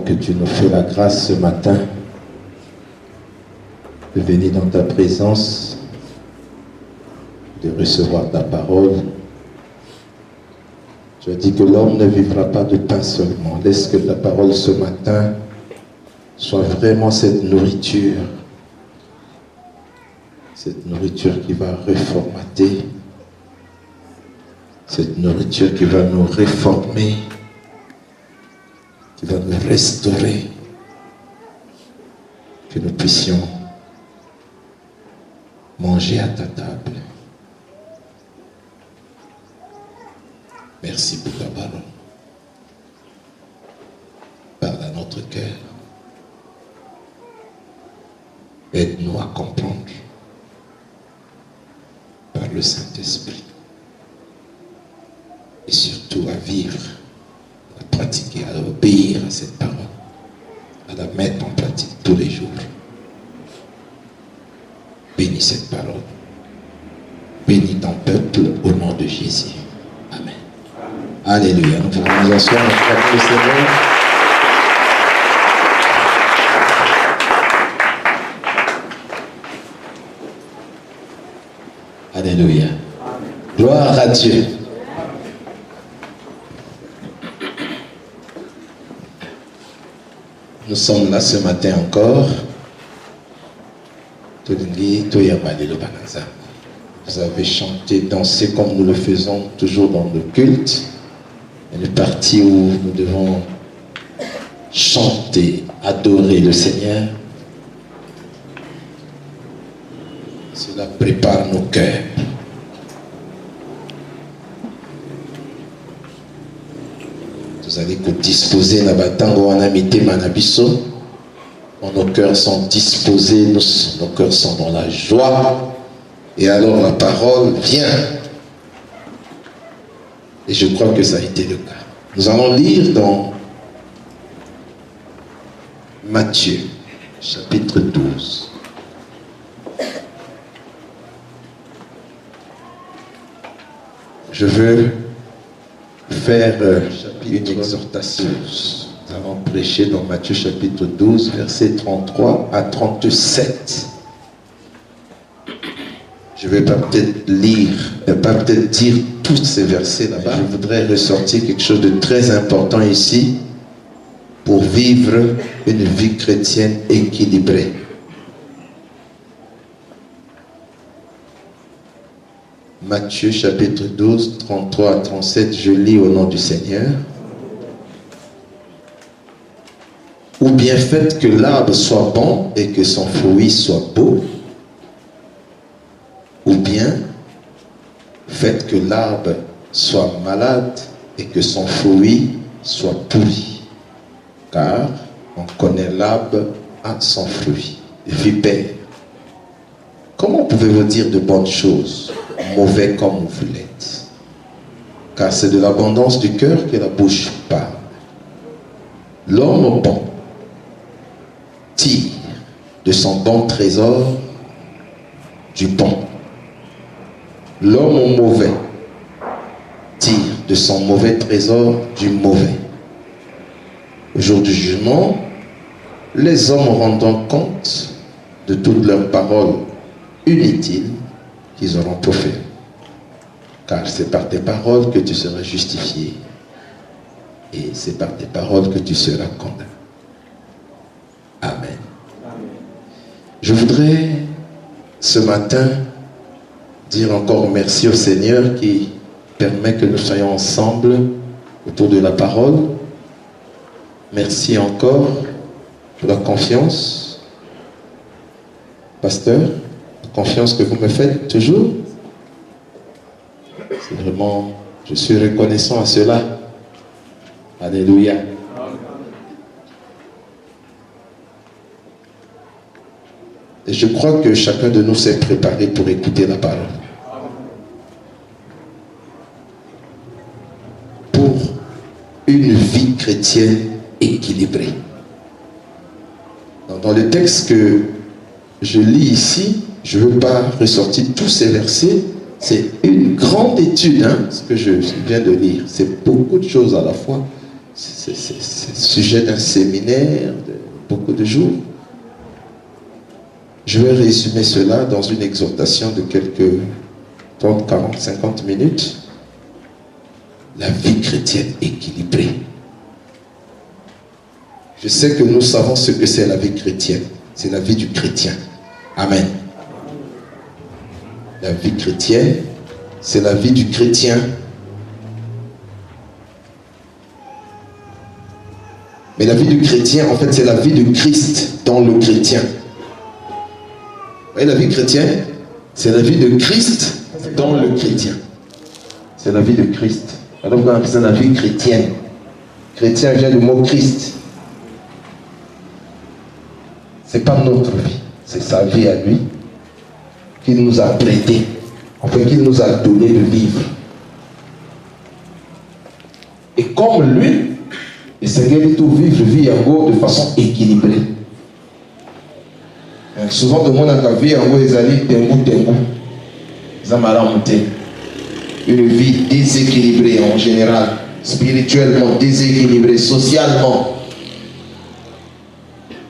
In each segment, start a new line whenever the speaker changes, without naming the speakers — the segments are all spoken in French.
que tu nous fais la grâce ce matin de venir dans ta présence, de recevoir ta parole. Tu as dit que l'homme ne vivra pas de pain seulement. Laisse que ta parole ce matin soit vraiment cette nourriture qui va reformater, cette nourriture qui va nous réformer, qui va nous restaurer, que nous puissions manger à ta table. Merci pour ta parole. Parle à notre cœur. Aide-nous à comprendre par le Saint-Esprit. Et surtout à vivre, à pratiquer, à obéir à cette parole, à la mettre en pratique tous les jours. Bénis cette parole. Bénis ton peuple au nom de Jésus. Amen. Alléluia. Nous pouvons nous asseoir notre le Seigneur. Alléluia. Gloire à Dieu. Nous sommes là ce matin encore. Vous avez chanté, dansé comme nous le faisons toujours dans le culte. Une partie où nous devons chanter, adorer le Seigneur. Cela prépare nos cœurs. Vous allez que disposer la batango en amité manabiso. Nos cœurs sont disposés, nos cœurs sont dans la joie. Et alors la parole vient. Et je crois que ça a été le cas. Nous allons lire dans Matthieu, chapitre 12. Je veux faire une exhortation. Nous allons prêcher dans Matthieu chapitre 12, versets 33 à 37. Je ne vais pas peut-être lire, pas peut-être dire tous ces versets là-bas. Je voudrais ressortir quelque chose de très important ici pour vivre une vie chrétienne équilibrée. Matthieu chapitre 12, 33 à 37, je lis au nom du Seigneur. Ou bien faites que l'arbre soit bon et que son fruit soit beau, ou bien faites que l'arbre soit malade et que son fruit soit pourri, car on connaît l'arbre à son fruit. Vipère, comment pouvez-vous dire de bonnes choses, mauvais comme vous l'êtes? Car c'est de l'abondance du cœur que la bouche parle. L'homme bon tire de son bon trésor du bon. L'homme mauvais tire de son mauvais trésor du mauvais. Au jour du jugement, les hommes rendront compte de toutes leurs paroles inutiles qu'ils auront proférées. Car c'est par tes paroles que tu seras justifié et c'est par tes paroles que tu seras condamné. Amen. Je voudrais ce matin dire encore merci au Seigneur qui permet que nous soyons ensemble autour de la parole. Merci encore pour la confiance, pasteur, la confiance que vous me faites toujours. C'est vraiment, je suis reconnaissant à cela. Alléluia. Et je crois que chacun de nous s'est préparé pour écouter la parole. Pour une vie chrétienne équilibrée. Dans le texte que je lis ici, je ne veux pas ressortir tous ces versets. C'est une grande étude, ce que je viens de lire. C'est beaucoup de choses à la fois. c'est le sujet d'un séminaire de beaucoup de jours. Je vais résumer cela dans une exhortation de quelques 30, 40, 50 minutes. La vie chrétienne équilibrée. Je sais que nous savons ce que c'est la vie chrétienne. C'est la vie du chrétien. Amen. La vie chrétienne, c'est la vie du chrétien. Mais la vie du chrétien, en fait, c'est la vie de Christ dans le chrétien. Vous voyez, la vie chrétienne, c'est la vie de Christ dans le chrétien. C'est la vie de Christ. Alors, on appelle ça la vie chrétienne. Chrétien vient du mot Christ. Ce n'est pas notre vie, c'est sa vie à lui qu'il nous a prêté, enfin qu'il nous a donné de vivre. Et comme lui, le Seigneur dit tout vivre, vie en gros de façon équilibrée. Souvent, le monde a vie en gros, ils allaient tengu. Ils ont mal monté. Une vie déséquilibrée en général, spirituellement déséquilibrée, socialement.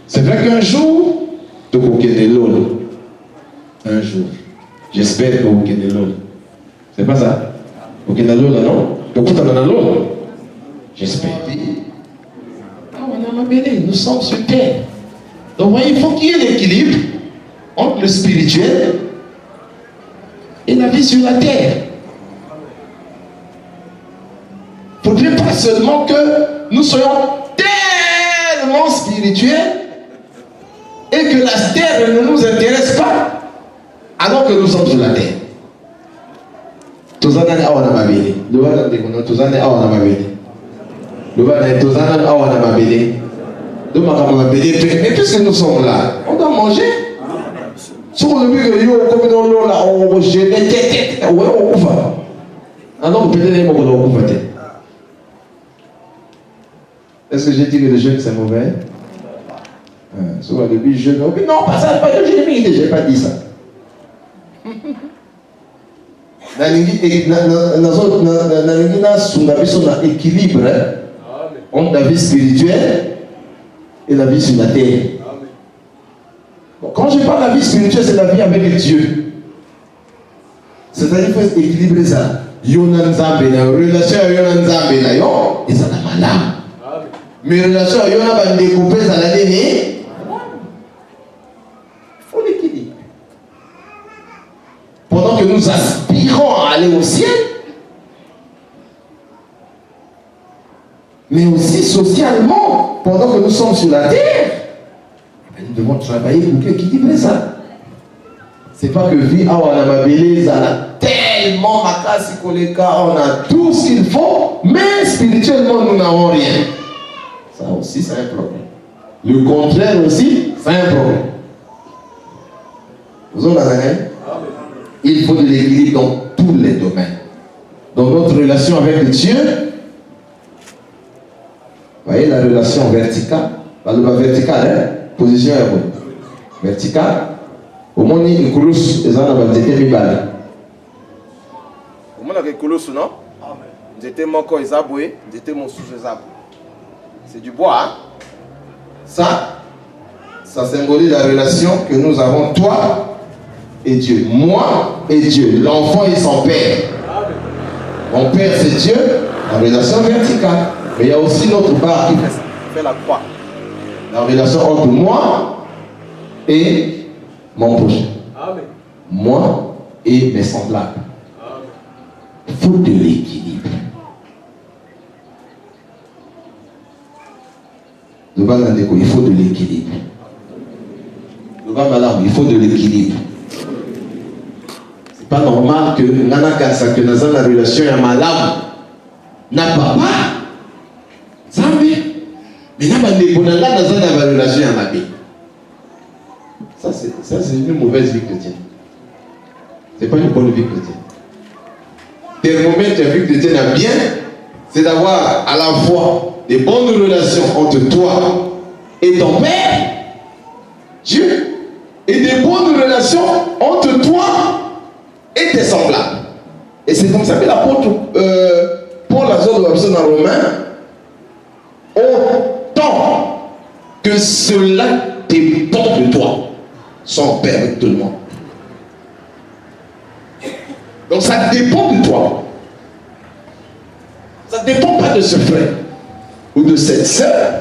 C'est vrai qu'un jour, tu vas quitter l'eau. Un jour. J'espère que vous quittez l'eau. C'est pas ça? Vous quittez l'eau là, non? Tu vas quitter l'eau. J'espère. Nous sommes sur terre. Donc, voyez, il faut qu'il y ait l'équilibre entre le spirituel et la vie sur la terre. Il ne faudrait pas seulement que nous soyons tellement spirituels et que la terre ne nous intéresse pas alors que nous sommes sur la terre. Et puisque nous sommes là, on doit manger. Sur le but que comme dans l'eau là, on jette des têtes. Ouais, on couvre. Ah non, peut-être les mots qu'on couvre. Est-ce que j'ai dit que le jeûne c'est mauvais? Souvent le but jeûne. Non, pas ça, pas de jeûne, j'ai pas dit ça. Équilibre entre la vie spirituelle et la vie sur la terre. Bon, quand je parle de la vie spirituelle, c'est la vie avec Dieu. C'est-à-dire qu'il faut équilibrer ça. Yonan Zambé, la relation avec Yonan Zambé, et ça n'a pas là. Mais la relation avec Yonan va découper, ça l'a donné. Il faut l'équilibre. Pendant que nous aspirons à aller au ciel, mais aussi socialement, pendant que nous sommes sur la terre, nous devons travailler pour équilibrer ça. C'est pas que vie, on a ma belleza, on a tellement ma casse, on a tout ce qu'il faut, mais spirituellement nous n'avons rien. Ça aussi, c'est un problème. Le contraire aussi, c'est un problème. Vous en avez? Il faut de l'équilibre dans tous les domaines. Dans notre relation avec Dieu, vous voyez la relation verticale, la verticale, hein? Position verticale. Au moins, il y a une coulouse, et ça, on va dire, il y a une coulouse, non? J'étais mon corps, j'étais mon sous-zaboué. C'est du bois, hein? Ça symbolise la relation que nous avons, toi et Dieu. Moi et Dieu. L'enfant et son père. Mon père, c'est Dieu, la relation verticale. Mais il y a aussi notre part qui fait la croix. La relation entre moi et mon prochain. Amen. Moi et mes semblables. Il faut de l'équilibre. Il faut de l'équilibre. Il faut de l'équilibre. C'est pas normal que Nana Kassa, que dans la relation est malade, n'a pas. Mais n'a pas de relation à ma vie. Ça, c'est une mauvaise vie chrétienne. C'est pas une bonne vie chrétienne. Thermomètre la vie chrétienne à bien, c'est d'avoir à la fois des bonnes relations entre toi et ton Père, Dieu, et des bonnes relations entre toi et tes semblables. Et c'est comme ça que l'apôtre Paul a dit dans Romains, autant que cela dépend de toi. Son Père avec tout le monde. Donc ça dépend de toi. Ça ne dépend pas de ce frère, ou de cette sœur,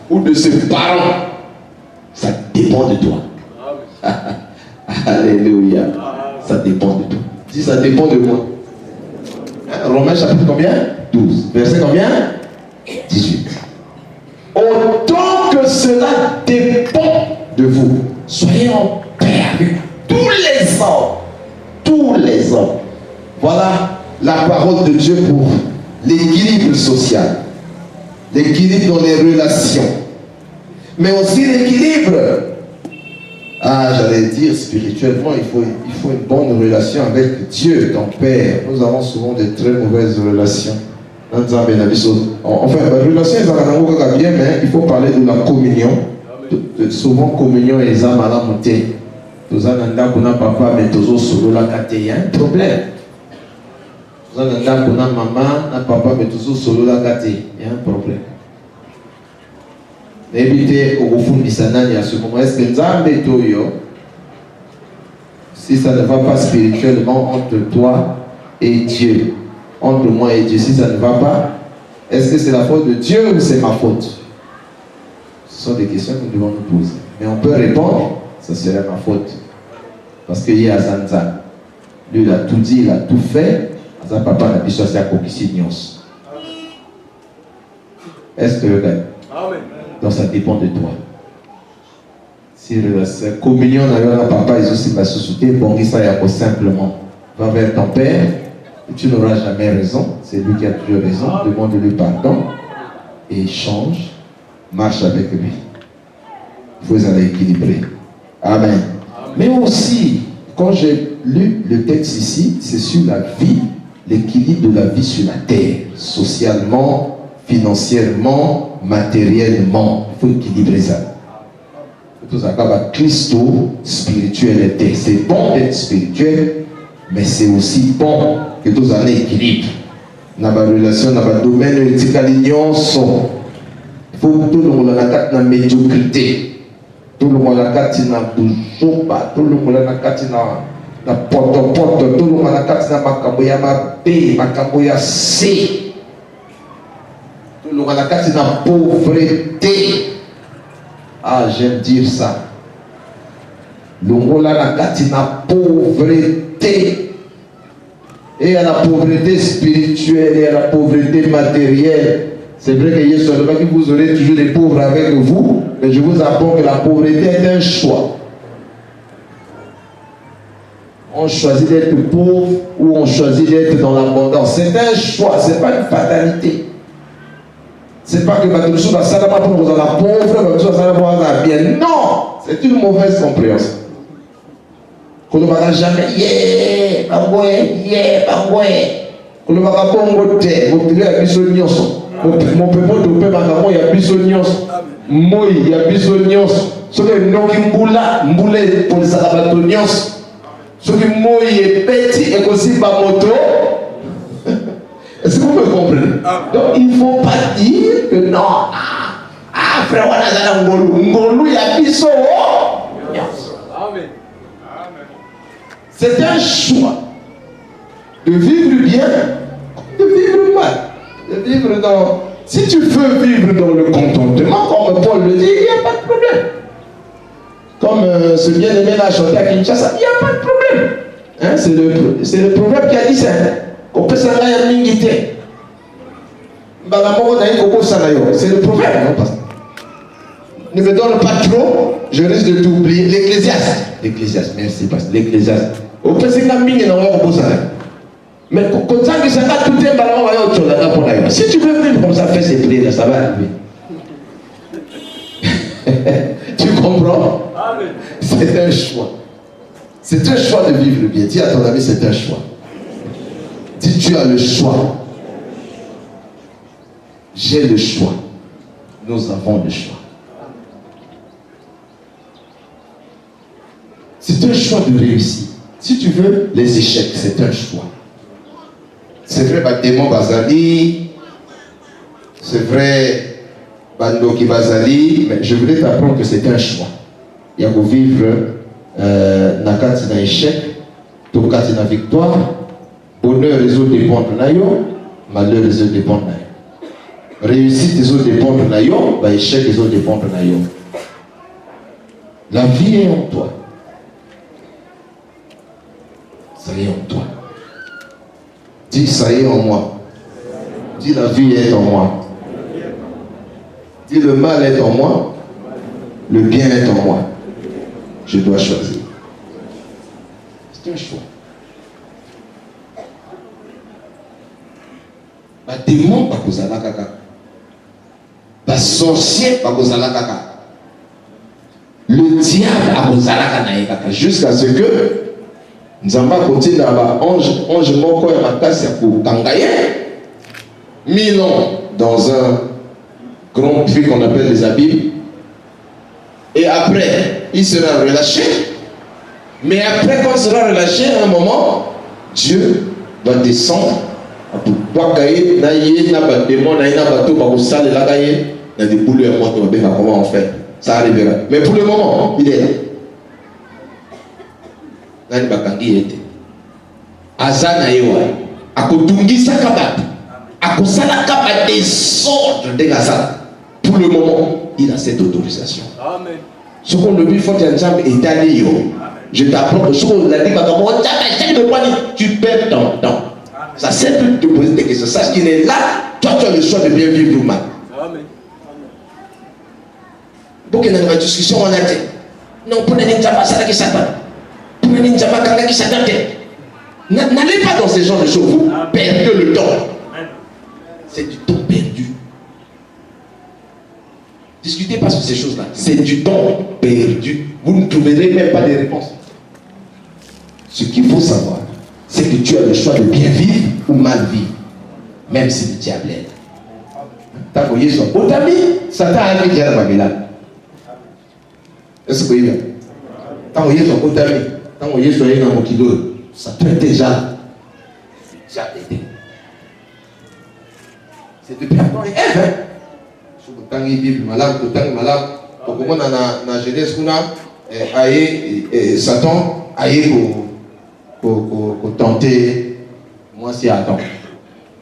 ou de ce parent. Ça dépend de toi. Alléluia. Ça dépend de toi. Dis, ça dépend de moi. Romains chapitre combien? 12. Verset combien? 18. Autant que cela dépend de vous, soyez en paix avec tous les hommes. Tous les hommes. Voilà la parole de Dieu pour l'équilibre social, l'équilibre dans les relations, mais aussi l'équilibre, j'allais dire spirituellement, il faut une bonne relation avec Dieu, ton Père. Nous avons souvent de très mauvaises relations. Enfin, la relation est bien, mais il faut parler de la communion. Souvent, communion et les âmes à la montée. Tous en papa, mais tous solo la kate, il y a un problème. Tous en maman, na papa, mais tous solo la kate, il y a un problème. Évitez au fond de à ce moment. Est-ce que Nzambe Toyo, si ça ne va pas spirituellement entre toi et Dieu, entre moi et Dieu, si ça ne va pas, est-ce que c'est la faute de Dieu ou c'est ma faute? Ce sont des questions que nous devons nous poser. Mais on peut répondre, ça serait ma faute. Parce qu'il y a Zanza. Lui, il a tout dit, il a tout fait. Sa papa n'a pas choisi à Coquissignos. Est-ce que regarde? Amen. Donc ça dépend de toi. Si la communion n'a pas papa, ils aussi va se soutenir. Bon, ça y a simplement. Va vers ton père. Et tu n'auras jamais raison. C'est lui qui a toujours raison. Demande-lui pardon. Et change. Marche avec lui. Il faut aller équilibrer. Amen. Mais aussi, quand j'ai lu le texte ici, c'est sur la vie, l'équilibre de la vie sur la terre, socialement, financièrement, matériellement. Il faut équilibrer ça. Tout ça, Christo, spiritualité. C'est bon d'être spirituel, mais c'est aussi bon que tous en équilibre. Dans la relation, dans le domaine de l'éthique, il faut que tout le monde ait la médiocrité. Tout le monde a katina boujoba, tout le monde a katina na poto, tout le monde a katina makamboya mabe, makamboya C. Tout le monde a katina pauvreté. Ah, j'aime dire ça. Le monde a katina pauvreté. Et à la pauvreté spirituelle et à la pauvreté matérielle. C'est vrai que vous aurez toujours des pauvres avec vous, mais je vous apprends que la pauvreté est un choix. On choisit d'être pauvre ou on choisit d'être dans l'abondance. C'est un choix, ce n'est pas une fatalité. Ce n'est pas que Matouchou va s'adapter pour vous la pauvre, Matouchou va s'adapter la bien. Non, c'est une mauvaise compréhension. Qu'on ne va jamais, qu'on ne va pas mon peuple de paix, il y a bisognos. Moi, il y a bisognos. Ce que nous avons mboula pour les arabatonios. Ce que moi, il est petit et aussi pas moto. Est-ce que vous me comprenez? Donc, il ne faut pas dire que non. Ah, frère, on a Ngolou. Ngolou, il y a bisognos. C'est un choix de vivre bien, de vivre mal. De vivre dans... Si tu veux vivre dans le contentement, comme Paul le dit, il n'y a pas de problème. Comme ce bien-aimé l'a chanté à Kinshasa, il n'y a pas de problème. Hein, c'est le proverbe qui a dit ça. Qu'on peut s'en aller à l'ingité. C'est le proverbe. Non? Ne me donne pas trop, je risque de t'oublier. L'Ecclésiaste. L'Ecclésiaste, merci, pasteur. L'Ecclésiaste. On peut s'en aller à mais comme ça, ça va tout un ballon à autre chose. Si tu veux vivre comme ça, fais ces prières, ça va arriver. Tu comprends? C'est un choix. C'est un choix de vivre bien. Dis à ton ami, c'est un choix. Dis, tu as le choix. J'ai le choix. Nous avons le choix. C'est un choix de réussir. Si tu veux les échecs, c'est un choix. C'est vrai, Démon Bazali, c'est vrai, Bandoki Bazali, mais je voulais t'apprendre que c'est un choix. Il y a pour vivre Nakati na échec, Tokati na victoire, bonheur les autres dépendent de Nayo, malheur les autres dépendent de Nayo. Réussite les autres dépendent de Nayo, échec les autres dépendent de Nayo. La vie est en toi. Ça y est en toi. Dis ça y est en moi. Dis la vie est en moi. Dis le mal est en moi. Le bien est en moi. Je dois choisir. C'est un choix. Démon pas kozala kaka. Sorcier pas kozala kaka. Le diable a kozala kaka jusqu'à ce que Nzamba continue à ange moko et makasi pour kangaye 1000 ans dans un grand puits qu'on appelle les abîmes. Et après, il sera relâché. Mais après, quand il sera relâché, à un moment, Dieu va descendre. Comment on fait? Ça arrivera. Mais pour le moment, il est là. Nani bakangi ete azana yewa akotungisa kabata akosala kabata désordre de Gaza. Pour le moment, il a cette autorisation. Amen. Ce qu'on le dit, faut que est allé. Je t'apprends que ce qu'on l'a dit, tu perds ton temps. Ça sert de te poser des questions. Sache qu'il est là, toi tu as le choix de bien vivre ou mal. Amen. Pour qu'il y ait une discussion, on a dit non, pour n'allez pas ça qui s'appelle. Pour n'allez pas quand qui s'attend. N'allez pas dans ces genres de choses, vous perdez le temps. C'est du temps perdu. Discutez pas sur ces choses-là. C'est du temps perdu. Vous ne trouverez même pas de réponses. Ce qu'il faut savoir, c'est que tu as le choix de bien vivre ou mal vivre. Même si le diable est là. T'as voyé son beau ami, Satan a fait dire à Babylone. Est-ce que vous voyez? T'as voyé son beau ami, t'as voyé son dans mon kido. Ça peut déjà aidé. C'est depuis Adam et Ève. Tant qu'il vit malade, tant qu'il malade, pour comment dans la jeunesse qu'on a, Satan a pour tenter, moi c'est Adam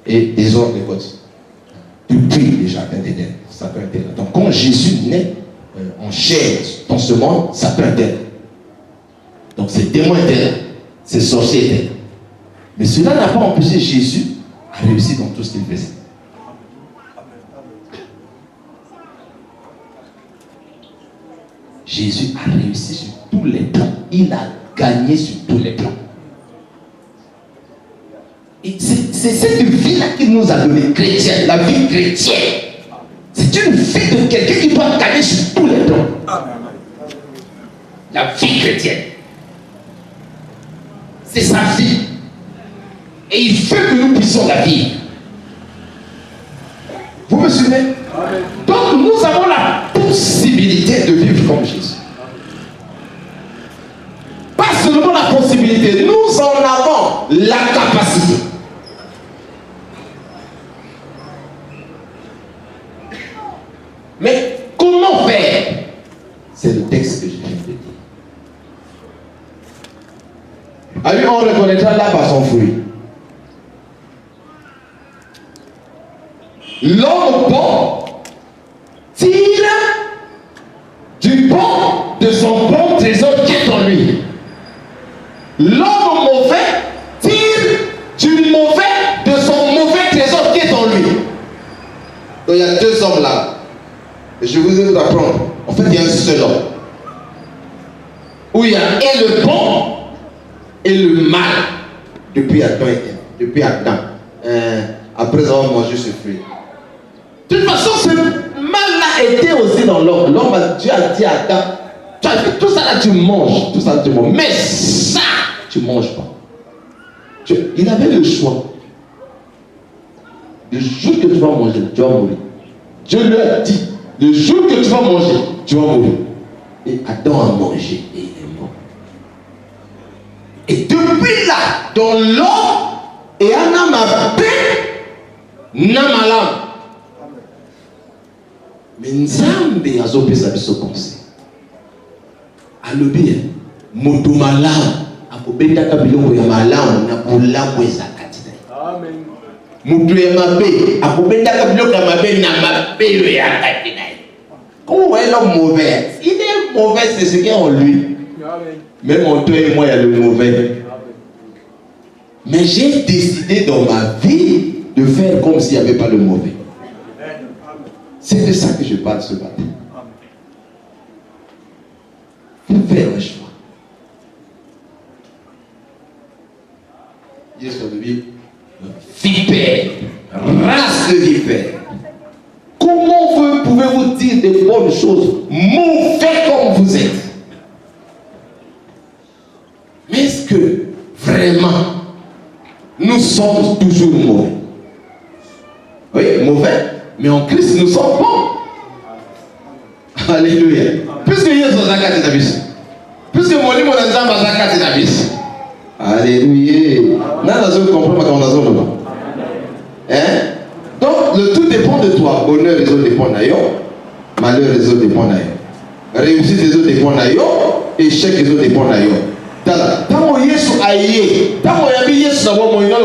et des autres des côtes. Depuis le jardin d'Éden, Satan était là. Donc quand Jésus naît en chair dans ce monde, Satan était là. Donc c'est démon était là, c'est sorcier était là. Mais cela n'a pas empêché Jésus à réussir dans tout ce qu'il faisait. Jésus a réussi sur tous les plans. Il a gagné sur tous les plans. Et c'est cette vie-là qu'il nous a donné, chrétienne, la vie chrétienne. C'est une vie de quelqu'un qui doit gagner sur tous les plans. La vie chrétienne. C'est sa vie. Et il veut que nous puissions la vivre. Vous me suivez? Donc nous avons la possibilité de vivre comme Jésus. Pas seulement la possibilité, nous en avons la capacité. Mais comment faire? C'est le texte que je viens de dire. À lui, on reconnaîtra là par son fruit. L'homme bon tire du bon de son bon trésor qui est en lui. L'homme mauvais tire du mauvais de son mauvais trésor qui est en lui. Donc il y a deux hommes là. Et je vous ai apprendre. En fait, il y a un seul homme. Où il y a et le bon et le mal. Depuis Adam. Depuis Adam. Après avoir mangé ce fruit. De toute façon, ce mal-là était aussi dans l'homme. L'homme, Dieu a dit à Adam, tu as vu tout ça là, tu manges. Tout ça, tu manges. Mais ça, tu ne manges pas. Il avait le choix. Le jour que tu vas manger, tu vas mourir. Dieu lui a dit, le jour que tu vas manger, tu vas mourir. Et Adam a mangé et il est mort. Et depuis là, dans l'homme, et Anna m'a paix, n'a ma l'âme. Mais Nzambe azopesa biso conseil. Alobi moto malamu akobendaka biloko ya malamu na bolamu ezakati na ye. Amen. Moto ya mabe akobendaka biloko ya mabe na mabe ezakati na ye. Comment vous voyez l'homme mauvais? Il est mauvais, c'est ce qu'il y a en lui. Amen. Même en toi et moi, il y a le mauvais. Amen. Mais j'ai décidé dans ma vie de faire comme s'il n'y avait pas le mauvais. C'est de ça que je parle ce matin. Il faut faire un choix. Il est sur le Bible. Vipère, race de vipère. Comment pouvez-vous dire des bonnes choses, mauvais comme vous êtes? Mais est-ce que vraiment nous sommes toujours mauvais? Oui, mauvais, mais en Christ nous sommes bons. Alléluia. Puisque Yesu zakati na biso. Puisque molimo na Nzambe zakati na biso. Alléluia. Nana zo comprendre comment on a zo. Hein? Donc le tout dépend de toi. Bonheur les autres dépendent d'ailleurs. Malheur les autres dépendent d'ailleurs. Réussite les autres dépendent d'ailleurs. Échec les autres dépendent d'ailleurs. Tant que Yesu aïe, tant que Yesu n'a pas moyen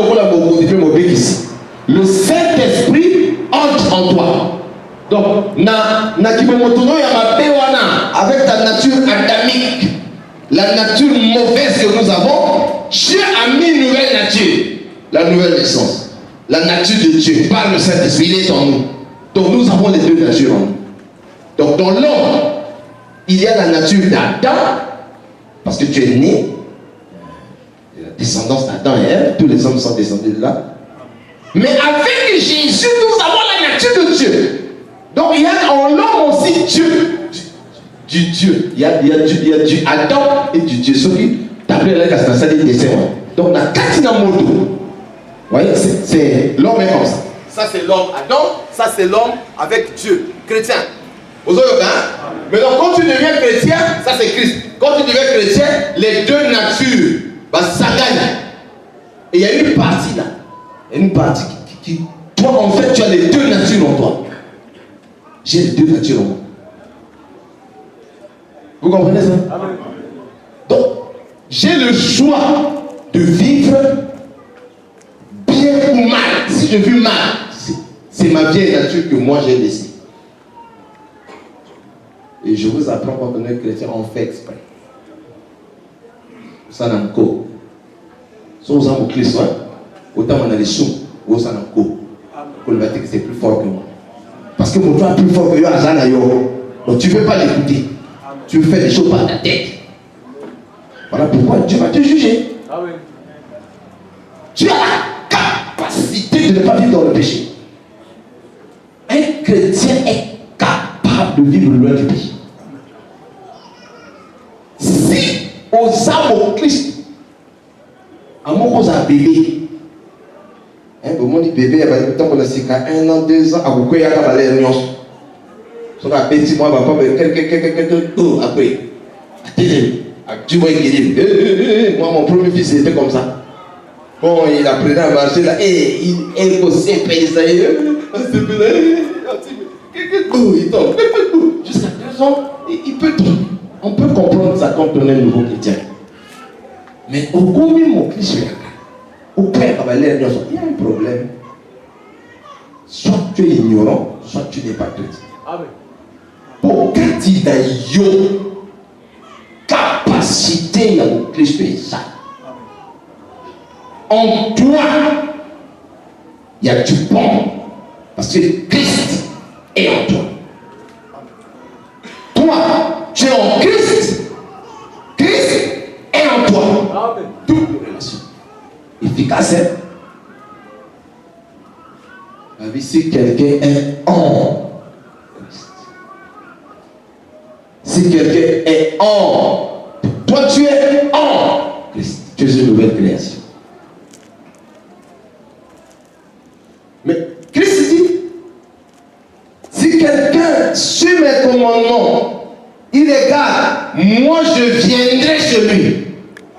le Saint-Esprit entre en toi. Donc, na kimomotono ya mabewana avec ta nature adamique, la nature mauvaise que nous avons, Dieu a mis une nouvelle nature, la nouvelle naissance, la nature de Dieu par le Saint-Esprit, il est en nous. Donc nous avons les deux natures en nous. Donc dans l'homme, il y a la nature d'Adam, parce que tu es né, la descendance d'Adam et Ève, tous les hommes sont descendus de là. Mais avec Jésus, nous avons la nature de Dieu. Donc il y a en l'homme aussi Dieu. Du Dieu. Il y a du Adam et du Dieu. Sauf que d'après la casse, ça dit dessin. Donc la Katina Moto. Vous voyez, c'est l'homme est comme ça. Ça c'est l'homme Adam, ça c'est l'homme avec Dieu, chrétien. Vous voyez, hein? Maintenant quand tu deviens chrétien, ça c'est Christ. Quand tu deviens chrétien, les deux natures, bah, ça gagne. Et il y a une partie là. Il y a une partie qui toi en fait tu as les deux natures en toi. J'ai les deux natures en moi. Vous comprenez ça? Amen. Donc, j'ai le choix de vivre bien ou mal. Si je vis mal, c'est ma vieille nature que moi j'ai laissée. Et je vous apprends quand on est chrétien, on fait exprès. Ça n'a pas. Si vous avez Christ, autant on a les sous, ou ça n'a pas. C'est plus fort que moi. Parce que mon frère est plus fort que yo. Donc tu ne veux pas l'écouter. Tu veux faire des choses par ta tête. Voilà pourquoi Dieu va te juger. Ah oui. Tu as la capacité de ne pas vivre dans le péché. Un chrétien est capable de vivre loin du péché. Si aux âmes au Christ, à mon cause un bébé, on dit bébé, il y a un an, 2 ans, à vous quoi il y a dans la l'air. So ka petit moi papa après tu vois qu'il moi mon premier fils était comme ça. Bon il apprenait à marcher là et il posait ça il tombe jusqu'à 2 ans il peut tomber. On peut comprendre ça quand on est nouveau chrétien. Mais au combien mon Christ au père il y a un problème. Soit tu es ignorant, soit tu n'es pas chrétien. Amen. Pour que tu aies capacité à Christ et ça. En toi, il y a du bon. Parce que Christ est en toi. Toi, tu es en Christ. Christ est en toi. Toute relation. Efficace. Si quelqu'un est en Christ. Si quelqu'un est en, toi tu es en Christ. Tu es une nouvelle création. Mais Christ dit, si quelqu'un suit mes commandements, il regarde, moi je viendrai chez lui.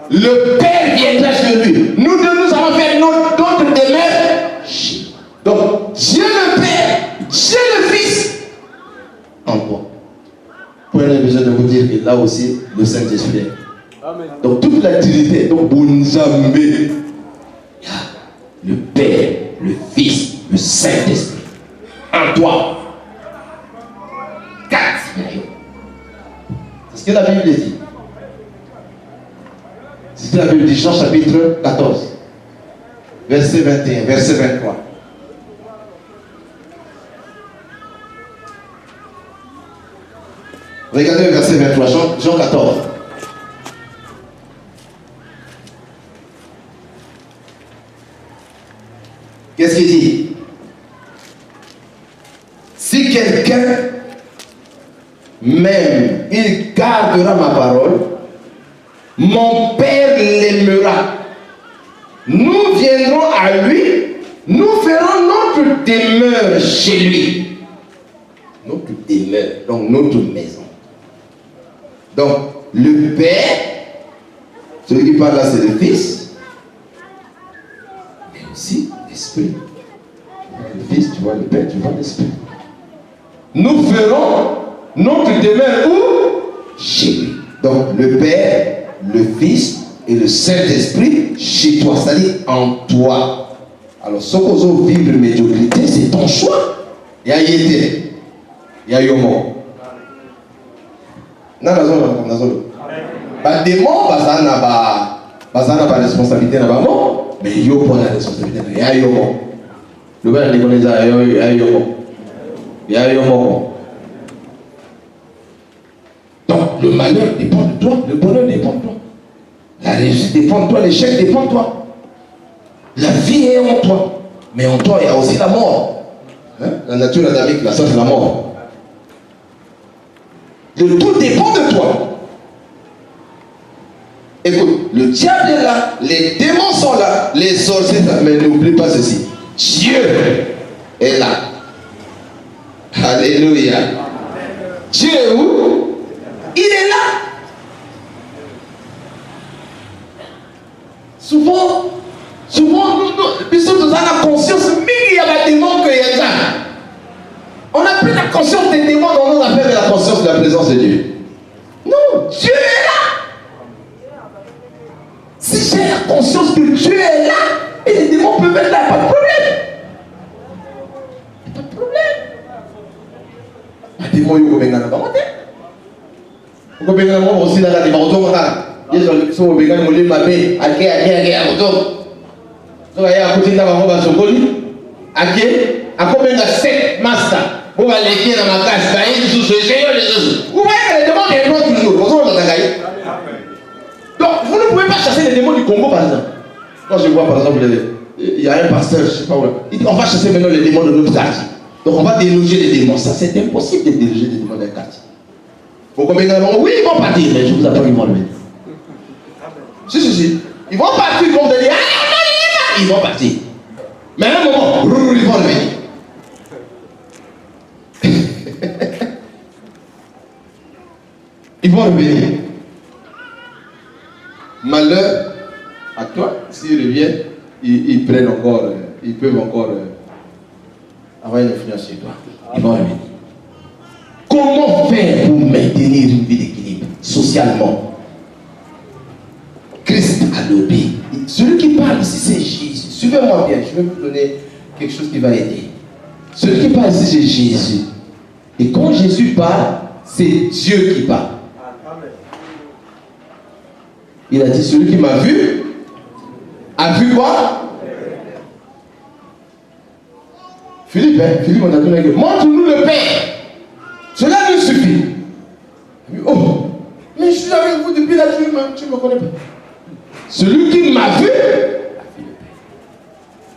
Le Père viendra chez lui. Nous deux, nous allons faire notre demeure chez lui. Donc, Dieu le Père, Dieu le Fils là aussi le Saint-Esprit. Donc toute la Trinité, donc Bonzambé, le Père, le Fils, le Saint-Esprit, en toi. 4. C'est ce que la Bible dit. C'est ce que la Bible dit, Jean chapitre 14, verset 21, verset 23. Regardez le verset 23, Jean 14. Qu'est-ce qu'il dit? Si quelqu'un m'aime, il gardera ma parole, mon Père l'aimera. Nous viendrons à lui, nous ferons notre demeure chez lui. Notre demeure, donc notre maison. Donc, le Père, celui qui parle là, c'est le Fils, mais aussi l'Esprit. Le Fils, tu vois le Père, tu vois l'Esprit. Nous ferons notre demeure où? Chez lui. Donc, le Père, le Fils et le Saint-Esprit chez toi, c'est-à-dire en toi. Alors, ce qu'on veut vivre médiocrité, c'est ton choix. Il y a été, il y a eu un mot. Non, pas démon, ça n'a pas responsabilité, mais il y a pas la responsabilité. Il y a eu un mot. Le gars, il connaît ça, il y a eu un mot. Il y a eu un mot. Donc, le malheur dépend de toi, le bonheur dépend de toi. La réussite dépend de toi, l'échec dépend de toi. La vie est en toi. Mais en toi, il y a aussi la mort. Hein? La nature adamique, la science, c'est la mort. Le tout dépend de toi. Écoute, le diable est là, les démons sont là, les sorciers sont là. Mais n'oublie pas ceci. Dieu est là. Alléluia. Dieu est où? Il est là. Souvent, nous avons la conscience, mais il y a des démons qu'il y a là. On n'a plus la conscience des démons dans nos affaires, mais la conscience de la présence de Dieu. Non, Dieu est là. Si j'ai la conscience que Dieu est là, et les démons peuvent être là, pas de problème. Pas de problème. Les démons, ils vont venir dans la bande. Ils vont venir dans la bande aussi, dans la bande. Ils sont venus dans la bande. Ils sont venus à côté de la bande. À combien de 7 masters? Vous allez aller dans ma case, vous voyez que les démons viendront toujours. Donc, vous ne pouvez pas chasser les démons du Congo, par exemple. Quand je vois, par exemple, il y a un pasteur, je ne sais pas où, il dit on va chasser maintenant les démons de notre quartier. Donc, on va déloger les démons. Ça, c'est impossible de déloger les démons d'un quartier. Vous comprenez? Oui, ils vont partir, mais je vous attends, ils vont le mettre. Si. Ils vont partir, ils vont te dire ah non, ils vont partir. Mais à un moment, ils vont revenir. Ils vont revenir. Malheur à toi, s'ils reviennent, ils prennent encore, ils peuvent encore avoir une influence sur toi. Ils vont revenir. Comment faire pour maintenir une vie d'équilibre socialement? Christ a lobé. Celui qui parle ici, c'est Jésus. Suivez-moi bien, je vais vous donner quelque chose qui va aider. Celui qui parle ici, c'est Jésus. Et quand Jésus parle, c'est Dieu qui parle. Il a dit, celui qui m'a vu, a vu quoi? Philippe, on a donné que montre-nous le Père. Cela nous suffit. Oh, mais je suis avec vous depuis la nuit, tu ne me connais pas. Celui qui m'a vu,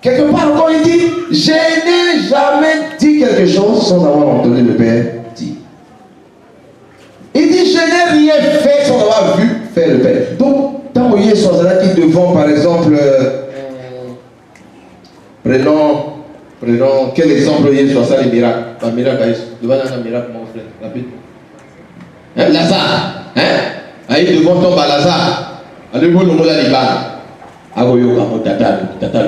quelque part encore il dit, je n'ai jamais dit quelque chose sans avoir entendu le Père dire. Il dit, je n'ai rien fait sans avoir vu faire le Père. Donc, tant qu'il y a des choses là qui devant, par exemple, prenons quel exemple il y a sur ça, les miracles. Un miracle, devant un miracle, mon frère, rapide. Hein, Lazare, hein? Aïe, devant tombe à Lazare. Allez, bon, le mot là, il va. Agoyo, tata,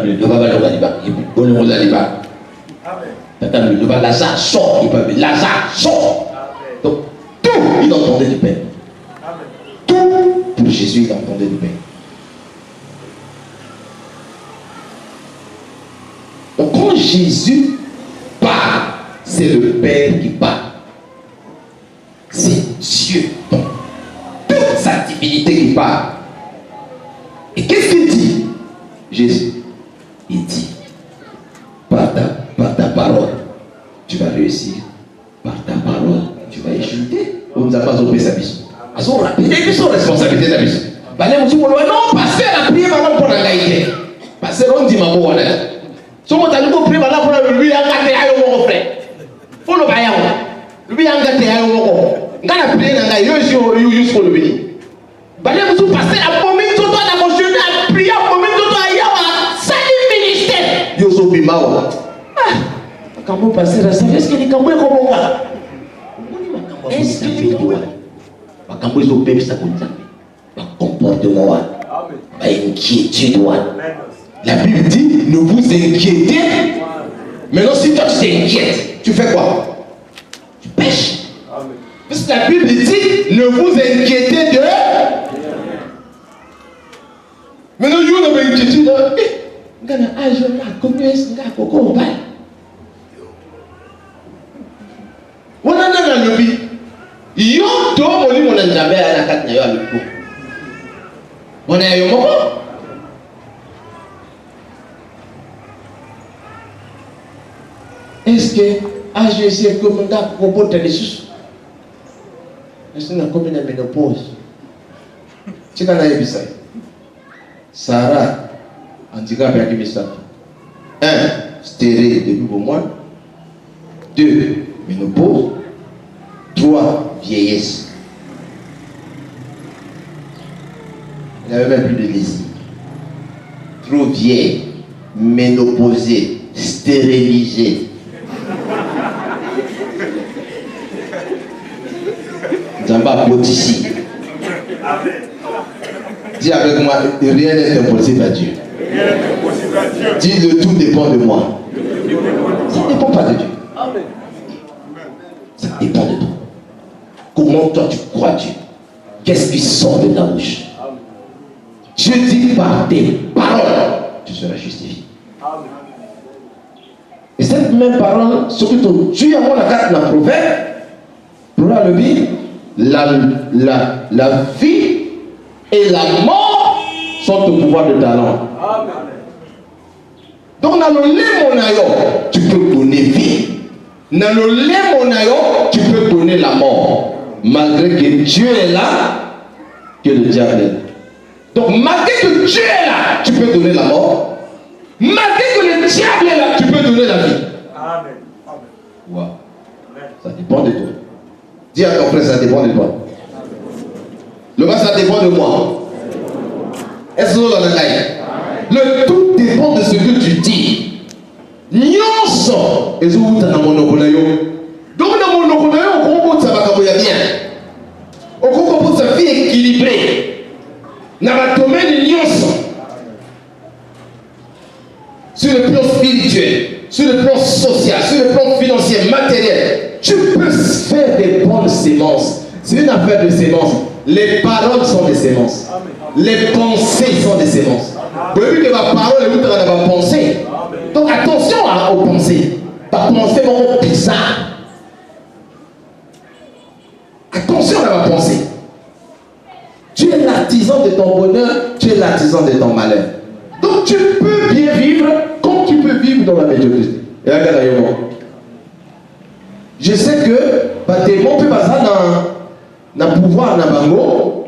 le devant le liba. Bon, le mot là, il va. Tata, le devant Lazare sort. Il peut Lazare sort. Donc, tout, il entendait du Père.
Jésus, il entendait le Père. Donc quand Jésus parle, c'est le Père qui parle. C'est Dieu, donc toute sa divinité qui parle. Et qu'est-ce qu'il dit? Jésus, il dit, par ta parole, tu vas réussir. Par ta parole, tu vas échouer. On nous a pas oublié sa mission. On a payé son responsabilité de la mission. Non, pasteur a prié maintenant pour la laïcité. Pasteur, on dit ma bonne. Si on a prié maintenant pour le lui, on a gâté à mon frère. Faut le bailler. Lui, on a gâté à mon frère. On a prié dans la laïcité jusqu'au lui. Balé, vous pasteur a promis tout le temps à mon jeune a prié, a promis tout le temps à Yawa. Salut ministère. Yoso Bimawa. Quand vous passez la salle, est-ce qu'il est comme moi? Est-ce qu'il est comme moi? Quand vous avez ça comme ça, comportement, inquiétude. La Bible dit, ne vous inquiétez. Maintenant, si toi tu t'inquiètes, tu fais quoi? Tu pêches. Parce que la Bible dit, ne vous inquiétez de. Maintenant, vous avez une inquiétude. Vous avez un âge, vous avez un commerce, vous avez un coco. On a un lobby. Yo, to moni mon nzambe ana kat na yo aliko. On a yo moko. Est-ce que AGC comme nga propote les sous? Est-ce que na comme na ménopause? Tika na yebisa. Sarah handicap ya kimisa. 1. Stérile depuis au mois. 2. Ménopause. 3. Vieillesse. Il n'avait même plus de désir. Trop vieille, ménopausée, stérilisée. Zamba Botici. Dis avec moi, rien n'est impossible à Dieu. Dis le tout dépend de moi. Ça ne dépend pas de Dieu. Ça dépend de toi. Comment toi tu crois Dieu? Qu'est-ce qui sort de ta bouche? Dieu dit par tes paroles, tu seras justifié. Et cette même parole, ce que Dieu a mon carte dans le proverbe, pour le dire, la vie et la mort sont au pouvoir de ta langue. Donc dans le lait monayo, tu peux donner vie. Dans le lait monayo, tu peux donner la mort. Malgré que Dieu est là, que le diable est là. Donc malgré que Dieu est là, tu peux donner la mort. Malgré que le diable est là, tu peux donner la vie. Amen. Wow. Ça dépend de toi. Dis à ton frère, ça dépend de toi. Le bas, ça dépend de moi. Est-ce que vous le tout dépend de ce que tu dis. Nyonso, et vous êtes dans mon okonayo. Donc dans mon okonayo, on comprend ça va bien. On comprend sa vie équilibrée. Dans le domaine nyonso. Sur le plan spirituel, sur le plan social, sur le plan financier, matériel, tu peux faire des bonnes sémences. C'est une affaire de sémences. Les paroles sont des sémences. Les pensées sont des sémences. Vous voyez que ma parole est dans ma pensée. Donc attention aux pensées. Ta pensée est vraiment bizarre. Attention à ma pensée. Tu es l'artisan de ton bonheur, tu es l'artisan de ton malheur. Donc tu peux bien vivre comme tu peux vivre dans la médiocrité. Et regarde, je sais que des mots peut passer dans le pouvoir dans Bango.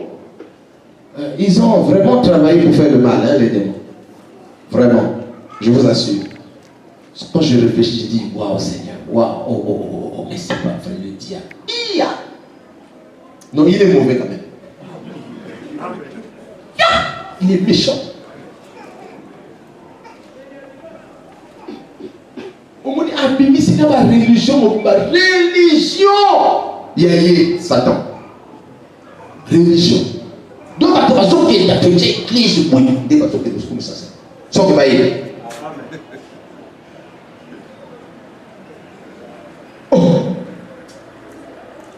Ils ont vraiment travaillé pour faire le mal, hein, les démons. Vraiment, je vous assure. Quand je réfléchis, je dis, waouh Seigneur, waouh, mais c'est pas vrai le diable. Non, il est mauvais quand même. Il est méchant. On me dit, ah, mais c'est dans ma religion, il y a Satan. Religion. Donc, à toi, ce qui est appelé église, oui, des bateaux de comme ça. Sans que va y aller. Oh!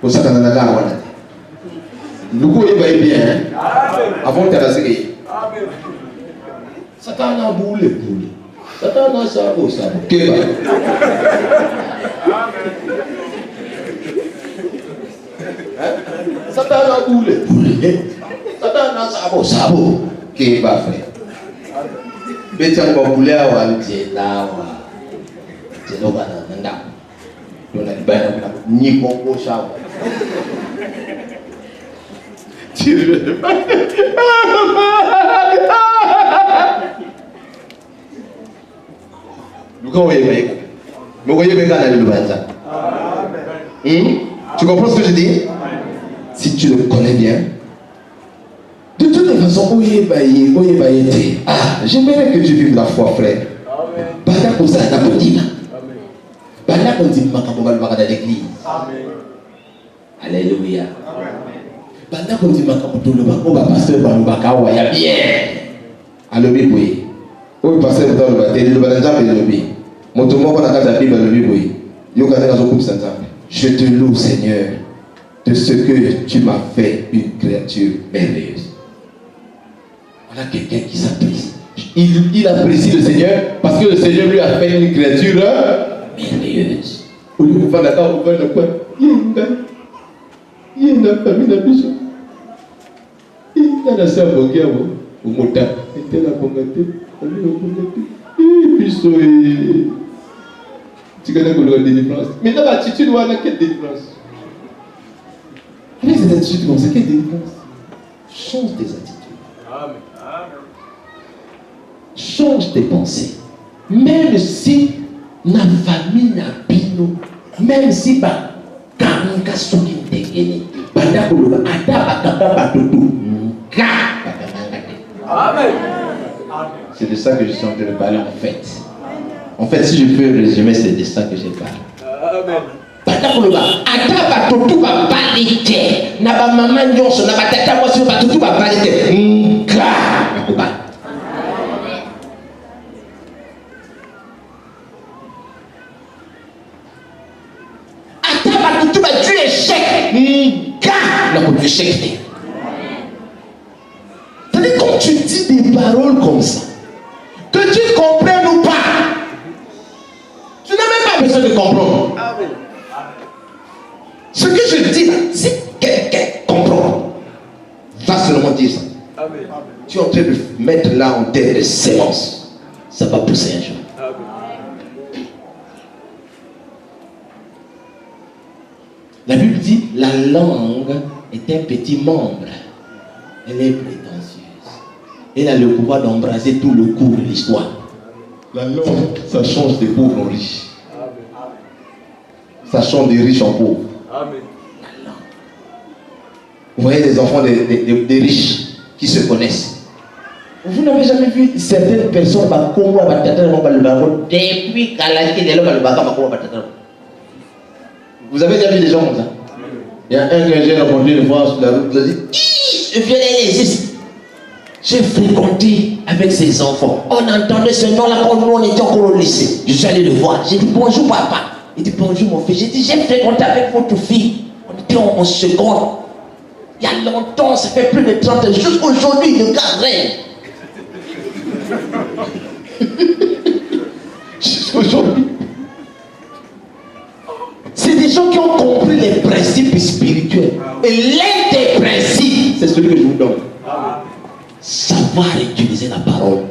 Pour ça, on a la garde. Nous, il va y bien. Avant de terrasser. Satan a boule. Satan a sabot. Keba. Satan a boule. Satan a sabot. Keba frère. Betian ko boule awa jelawa. Jeloba na nda. Dona bana ni kongo shawa. Tu comprends ce que je dis? Si tu le connais bien, de toute façon, j'aimerais que tu vives la foi, frère. Alléluia. Pendant qu'on dit que pasteur Balubaka, il y a bien. Alléluia, oui. Oui, pasteur Balubaka, il y a bien. Mon tour, on a la Bible, oui. Je te loue, Seigneur, de ce que tu m'as fait une créature merveilleuse. Voilà quelqu'un qui s'apprécie. Il apprécie le Seigneur parce que le Seigneur lui a fait une créature merveilleuse. Au lieu de faire d'accord, on va le quoi? Il y a une famille d'ambition. Il y a la sœur Boguia, au Mota. Il y a la Bongate. Et puis, tu connais la délivrance. Mais dans l'attitude, on a quelle délivrance? Avec cette attitude, on sait quelle délivrance? Change tes attitudes. Amen. Change tes pensées. Même si la famille n'a pas, même si pas. C'est de ça que je suis en train de parler en fait. En fait, si je peux résumer, c'est de ça que je parle. C'est-à-dire quand tu dis des paroles comme ça, que tu comprennes ou pas, tu n'as même pas besoin de comprendre. Ce que je dis là, si quelqu'un comprend, va seulement dire ça. Tu es en train de mettre là en terre de séance, ça va pousser un jour. La Bible dit la langue est un petit membre. Elle est prétentieuse. Elle a le pouvoir d'embraser tout le cours de l'histoire. La langue, ça change des pauvres en riches. Ça change des riches en pauvres. Amen. La langue. Vous voyez les enfants des riches qui se connaissent. Vous n'avez jamais vu certaines personnes depuis vous avez déjà vu des gens comme ça? Il y a un que j'ai rencontré une fois sur la route, il a dit j'ai fréquenté avec ses enfants. On entendait ce nom-là quand nous on était encore au lycée. Je suis allé le voir. J'ai dit bonjour papa. Il dit bonjour mon fils. J'ai dit j'ai fréquenté avec votre fille. On était en seconde. Il y a longtemps, ça fait plus de 30 ans. Jusqu'aujourd'hui, le gars règne. Jusqu'aujourd'hui. C'est des gens qui ont compris les principes spirituels. Et l'un des principes, c'est celui que je vous donne. Savoir utiliser la parole.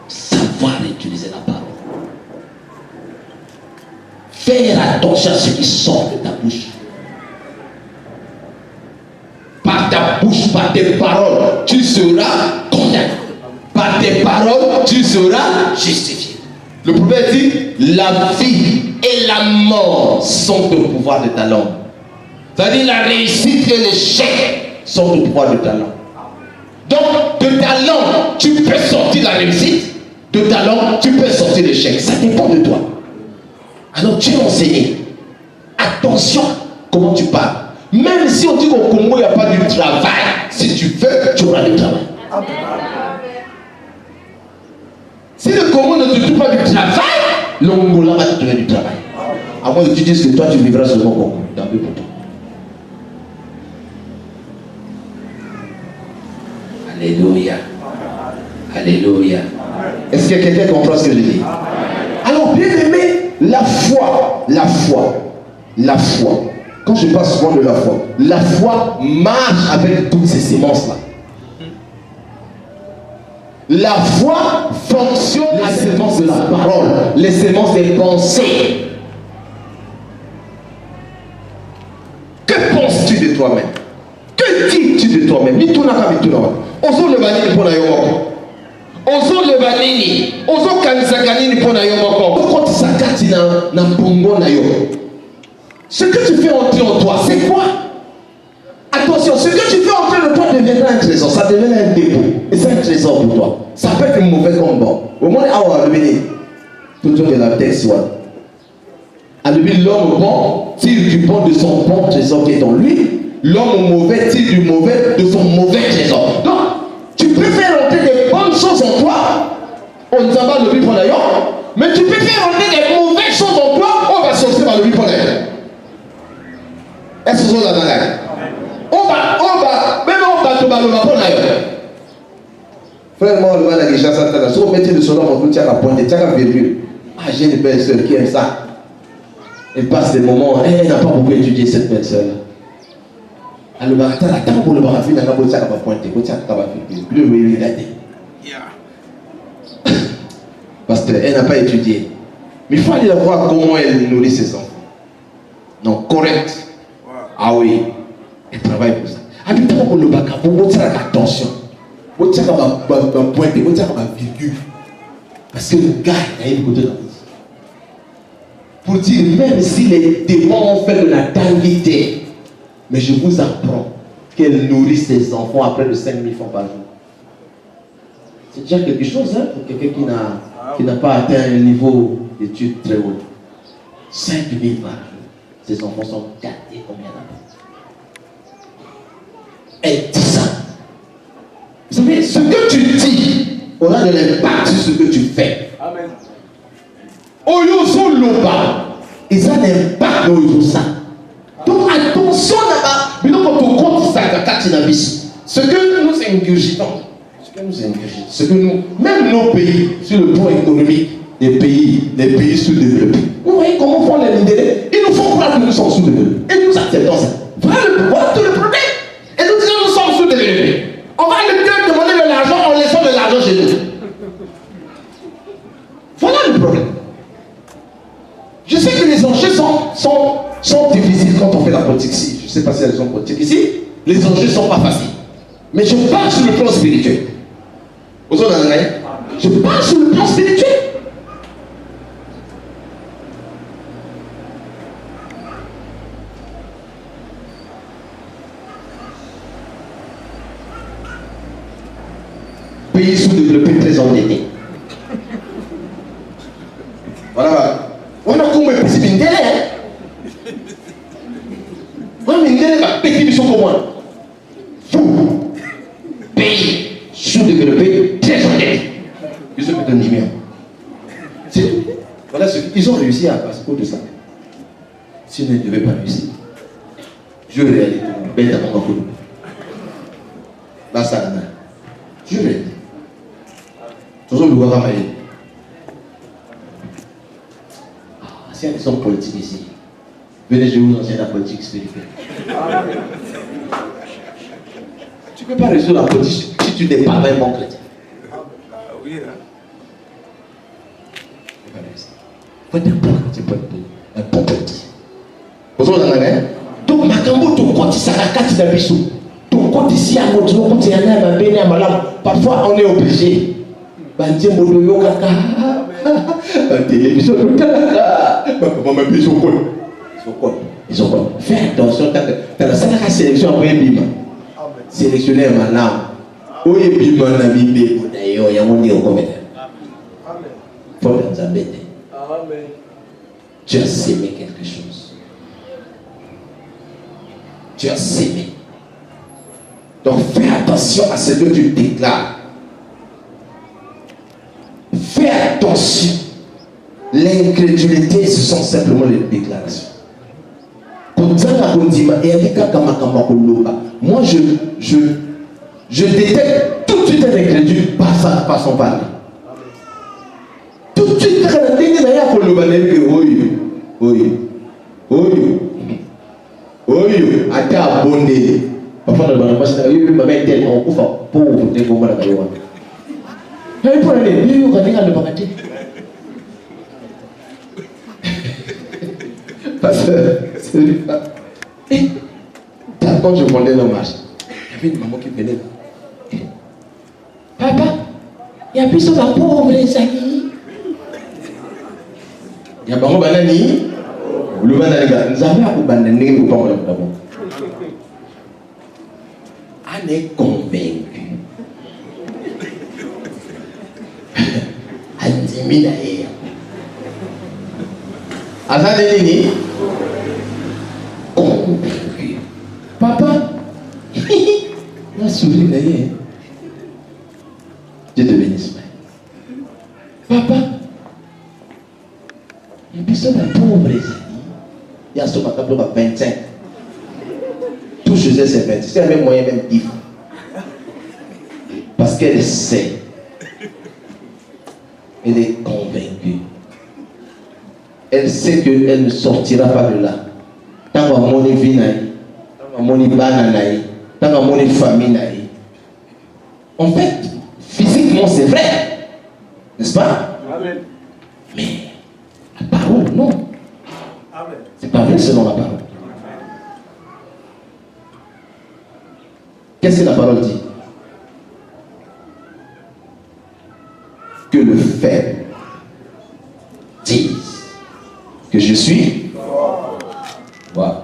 Savoir utiliser la parole. Faire attention à ce qui sort de ta bouche. Par ta bouche, par tes paroles, tu seras condamné. Par tes paroles, tu seras justifié. Le prophète dit, la vie et la mort sont au pouvoir de ta langue. C'est-à-dire la réussite et l'échec sont au pouvoir de ta langue. Donc, de ta langue, tu peux sortir la réussite. De ta langue, tu peux sortir l'échec. Ça dépend de toi. Alors, tu es enseigné. Attention comment tu parles. Même si on dit qu'au Congo, il n'y a pas de travail, si tu veux, tu auras du travail. Si le Congo ne te trouve pas du travail, l'Angola va te trouver du travail. À moins que tu dises que toi, tu vivras seulement au Congo. Tant pis pour toi. Alléluia. Alléluia. Est-ce que quelqu'un comprend ce que je dis? Alors, bien aimé, la foi. Quand je parle souvent de la foi marche avec toutes ces sémences-là. La foi fonctionne les sémences de la parole, les sémences des pensées. Que penses-tu de toi-même? Que dis-tu de toi-même? Ozo le banini pour la yomoko. Ozo le banini. Ozo kanzaganini pour la yomoko. Quand tu s'accati na pongo na yo. Ce que tu fais entrer en toi, c'est quoi? Attention, ce que tu fais entrer en toi deviendra un trésor. Ça devient un dépôt. Et c'est un trésor pour toi. Ça peut être mauvais comme bon. Au moins, on va revenir. Tout de la texte, l'homme bon tire du bon de son bon trésor qui est en lui. L'homme mauvais tire du mauvais de son mauvais trésor. Donc, tu peux faire entrer des bonnes choses en toi. On ne pas le vivre pour l'ailleurs. Mais tu peux faire entrer des mauvaises choses en toi. On va sortir par le vivre pour l'ailleurs. Est-ce que vous avez la dernière? On va te balayer pour l'ailleurs. Frère, moi, le mal a déjà ça. Si on mettait le soldat, on peut tirer à pointe, tirer à virgule. Ah, j'ai une belle soeur qui aime ça. Elle passe des moments, elle n'a pas beaucoup étudié cette belle soeur-là. Alors, attends pour le barafine, elle n'a pas tirer à pointe, elle tirer à virgule. Oui, il a dit. Parce qu'elle n'a pas étudié. Mais il faut aller voir comment elle nourrit ses enfants. Non, correct. Ah oui, elle travaille pour ça. Habitez-moi pour le bac, vous tirez attention. Vous tirez à pointe, vous tirez à virgule. Parce que le gars, il a une côté de la vie. Pour dire, même si les démons ont fait de la dinguité, mais je vous apprends qu'elle nourrit ses enfants à près de 5 000 francs par jour. C'est déjà quelque chose pour quelqu'un qui n'a pas atteint un niveau d'études très haut. 5 000 par jour. Ses enfants sont gâtés combien d'années? Elle dit ça. Vous savez, ce que tu dis aura de l'impact sur ce que tu fais. Amen. Oyoso loba, ils ont un impact dans Oyosa. Donc attention là-bas, mais donc quand on compte ça, ce que nous ingurgitons, ce que nous, même nos pays, sur le plan économique, les pays sous-développés, vous voyez comment font les leaders? Ils nous font croire que nous sommes sous-développés. Et nous acceptons ça. Voilà tout le problème. Et nous disons nous sommes sous-développés. On va leur demander de l'argent en laissant de l'argent chez nous. Voilà le problème. Je sais que les enjeux sont difficiles quand on fait la politique ici. Je ne sais pas si elles sont politiques ici. Les enjeux ne sont pas faciles. Mais je parle sur le plan spirituel. Vous en avez? Je parle sur le plan spirituel. Pays sous-développés très endettés. Voilà. On a combien de petits mindélés? On a mindélé, petit bichon comme moi. Fou. Pays sous-développés très endettés. Ils se mettent un numéro. C'est tout. Voilà ce qu'ils ont réussi à passer pour de ça. S'ils ne devaient pas réussir, je vais aller bête à mon coup. Là, ça n'a. Je vais aller. Toujours le voir à mailler. Si il y a des hommes politiques ici, venez, je vous enseigne la politique spirituelle. Tu ne peux pas résoudre la politique si tu n'es pas un bon chrétien. Oui, hein. Il faut être un bon chrétien, un bon politicien. Vous en avez? Donc, Makambo, ton compte, ça a 4 d'abissou. Ton compte ici, à mon tour, compte, il y en a un béni à malade. Parfois, on est obligé. Bandier Modoyo Kaka. Télévision Kaka. Maman, ils sont quoi? Ils ont quoi? Fais attention, t'as la salle à sélection après Bima. Sélectionner un malade. Où est Bima, n'a mis Bébo d'ailleurs, il y a mon nez au commédien. Faut nous embêter. Tu as sémé quelque chose. Tu as sémé. Donc fais attention à ce que tu déclares. Fais attention. L'incrédulité, ce sont simplement les déclarations. Moi, je détecte toute être incrédule par sa façon de parler. Tout de suite, il y a un abonné. Parfois, on a quand je vendais le marché, il y avait une maman qui venait. Papa, il y a plus de pauvre, les amis. Il y a pas de banani. Le banani, nous avons un banani pour pas d'abord. On est convaincu. À 10 000 ailleurs. À ça, les convaincu. Papa, la souris d'ailleurs. Dieu te bénisse. Papa, il y a besoin d'un pauvre amis. Il y a ce qu'on appelle 25. Tout chez eux, c'est 26. C'est même moyen, même 10. Parce qu'elle sait. Elle est convaincue. Elle sait qu'elle ne sortira pas de là. Tant que mon vie n'a eu, tant que mon banane n'a eu, tant que mon famille n'a eu. En fait, physiquement, c'est vrai. N'est-ce pas? Amen. Mais la parole, non. Amen. C'est pas vrai selon la parole. Qu'est-ce que la parole dit? Que le faible dise que je suis fort. Voilà.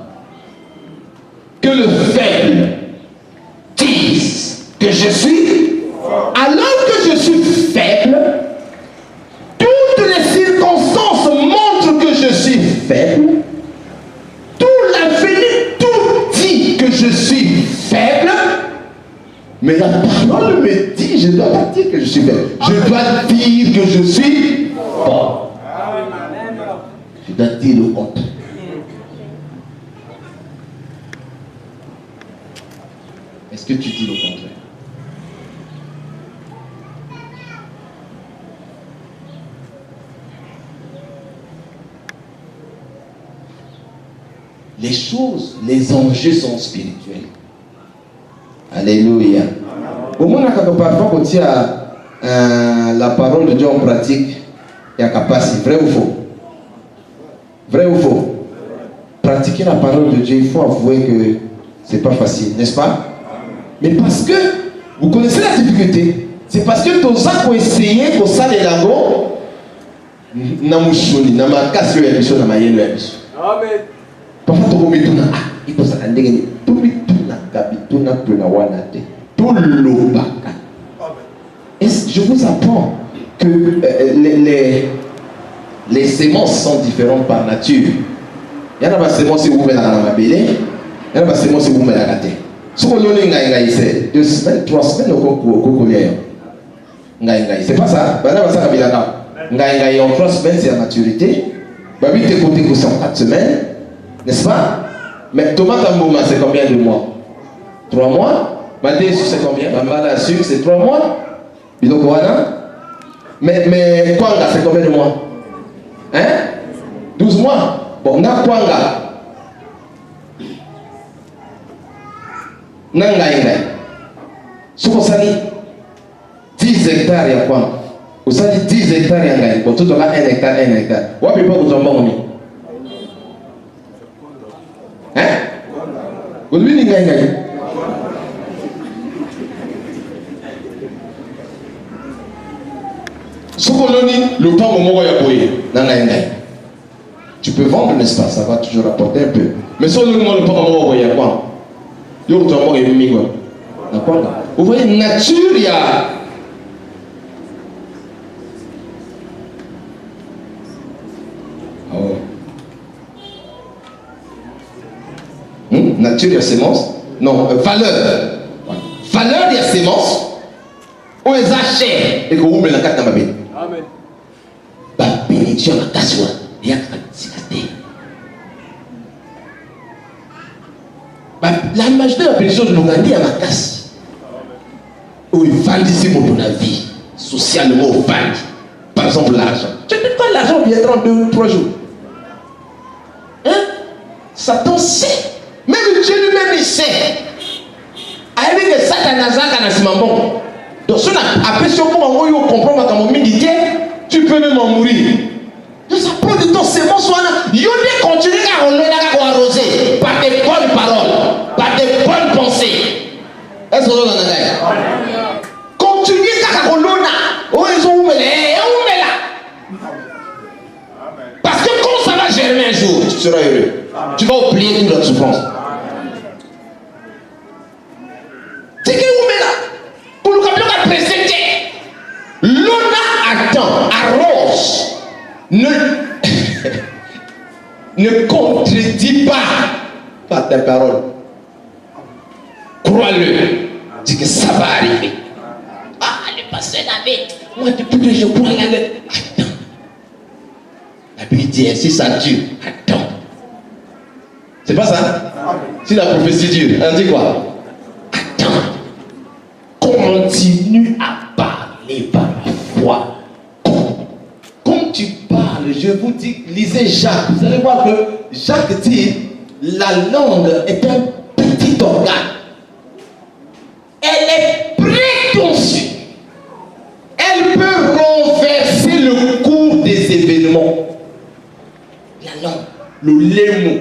Que le faible dise que je suis fort. Alors que je suis faible, toutes les circonstances montrent que je suis faible. Tout l'infini, tout dit que je suis faible. Mais la parole me dit, je ne dois pas dire que je suis faible. Je dois dire que je suis fort. Je dois dire le contraire. Est-ce que tu dis le contraire? Les choses, les enjeux sont spirituels. Alléluia. Au moins, parfois, quand il y a la parole de Dieu en pratique, il y a capacité. Vrai ou faux? Vrai ou faux? Pratiquer la parole de Dieu, il faut avouer que c'est pas facile, n'est-ce pas? Mais parce que vous connaissez la difficulté, c'est parce que tous ça qu'on essayer, qu'on ça les lagos, namushoni, namakasi ya biso, namayelo ya biso. Amen. Parfois, tu remets tout na il faut ça l'endégner. Tout na kabituna pena wanate. Tout l'obaka. Je vous apprends que les semences sont différentes par nature. Il y en a des semences qui vous mettent dans la belle, il y en a des semences qui vous mettent dans la terre. Si vous avez 2 semaines, 3 semaines, c'est pas ça. En 3 semaines, c'est la maturité. Babi te côté pour 4 semaines, n'est-ce pas? Mais tomate en moment, c'est combien de mois? 3 mois. Maté, c'est combien? Bambala à sucre, c'est 3 mois. Biloko wana. Mais Kwanga, c'est combien de mois? Hein? 12 mois. Bon, on a Kwanga. Nangaïngaï. Si vous avez 10 hectares, il y a quoi? Vous avez 10 hectares, il y a quoi? Tout aura 1 hectare, 1 hectare. Où est-ce que vous avez bon? Hein? Vous avez dit nangaïngaï. Si vous avez le pain au moment où il y a nangaïngaï. Tu peux vendre, n'est-ce pas? Ça va toujours rapporter un peu. Mais si vous avez le pain au moment où il y a quoi? Vous voyez, nature, il y a. Oh. Nature, il y a sémence. Non, valeur. Valeur, il y a sémence. Où les achètent et que vous mettez la carte dans ma vie. Amen. La bénédiction, la casse, il y a la majorité de la bénédiction de l'Ougandi à ma casse. Où ils vendent ici pour ton avis. Socialement, ils vendent. Par exemple, l'argent. Tu sais pas, l'argent viendra en 2 ou 3 jours. Hein? Satan sait. Même Dieu lui-même, il sait. Avec que Satan n'a pas bon. Donc, si on a appelé sur pour comprendre comment tu peux même en mourir. Donc, ça prend du temps. C'est bon, soit il y a des continuer à arroser par des bonnes paroles, par des bonnes pensées. Est-ce que vous en avez? Continuez à colonna. Oh, ils ont ouvert là. Parce que quand ça va germer un jour, tu seras heureux. Tu vas oublier toute la souffrance. C'est que vous mettez là. Pour le camion à présenter. L'on attend, arrose. Ne contredis pas par tes paroles. Crois-le. Dis que ça va arriver. Ah, le pasteur David, moi depuis que je crois la lettre. Attends. La Bible dit ainsi ça dure. Attends. C'est pas ça? Si la prophétie dure, on dit quoi? Attends. Continue à parler par la foi. Quand tu parles, je vous dis, lisez Jacques. Vous allez voir que Jacques dit la langue est un petit organe. Elle est prétentieuse. Elle peut renverser le cours des événements. La langue, le lémo,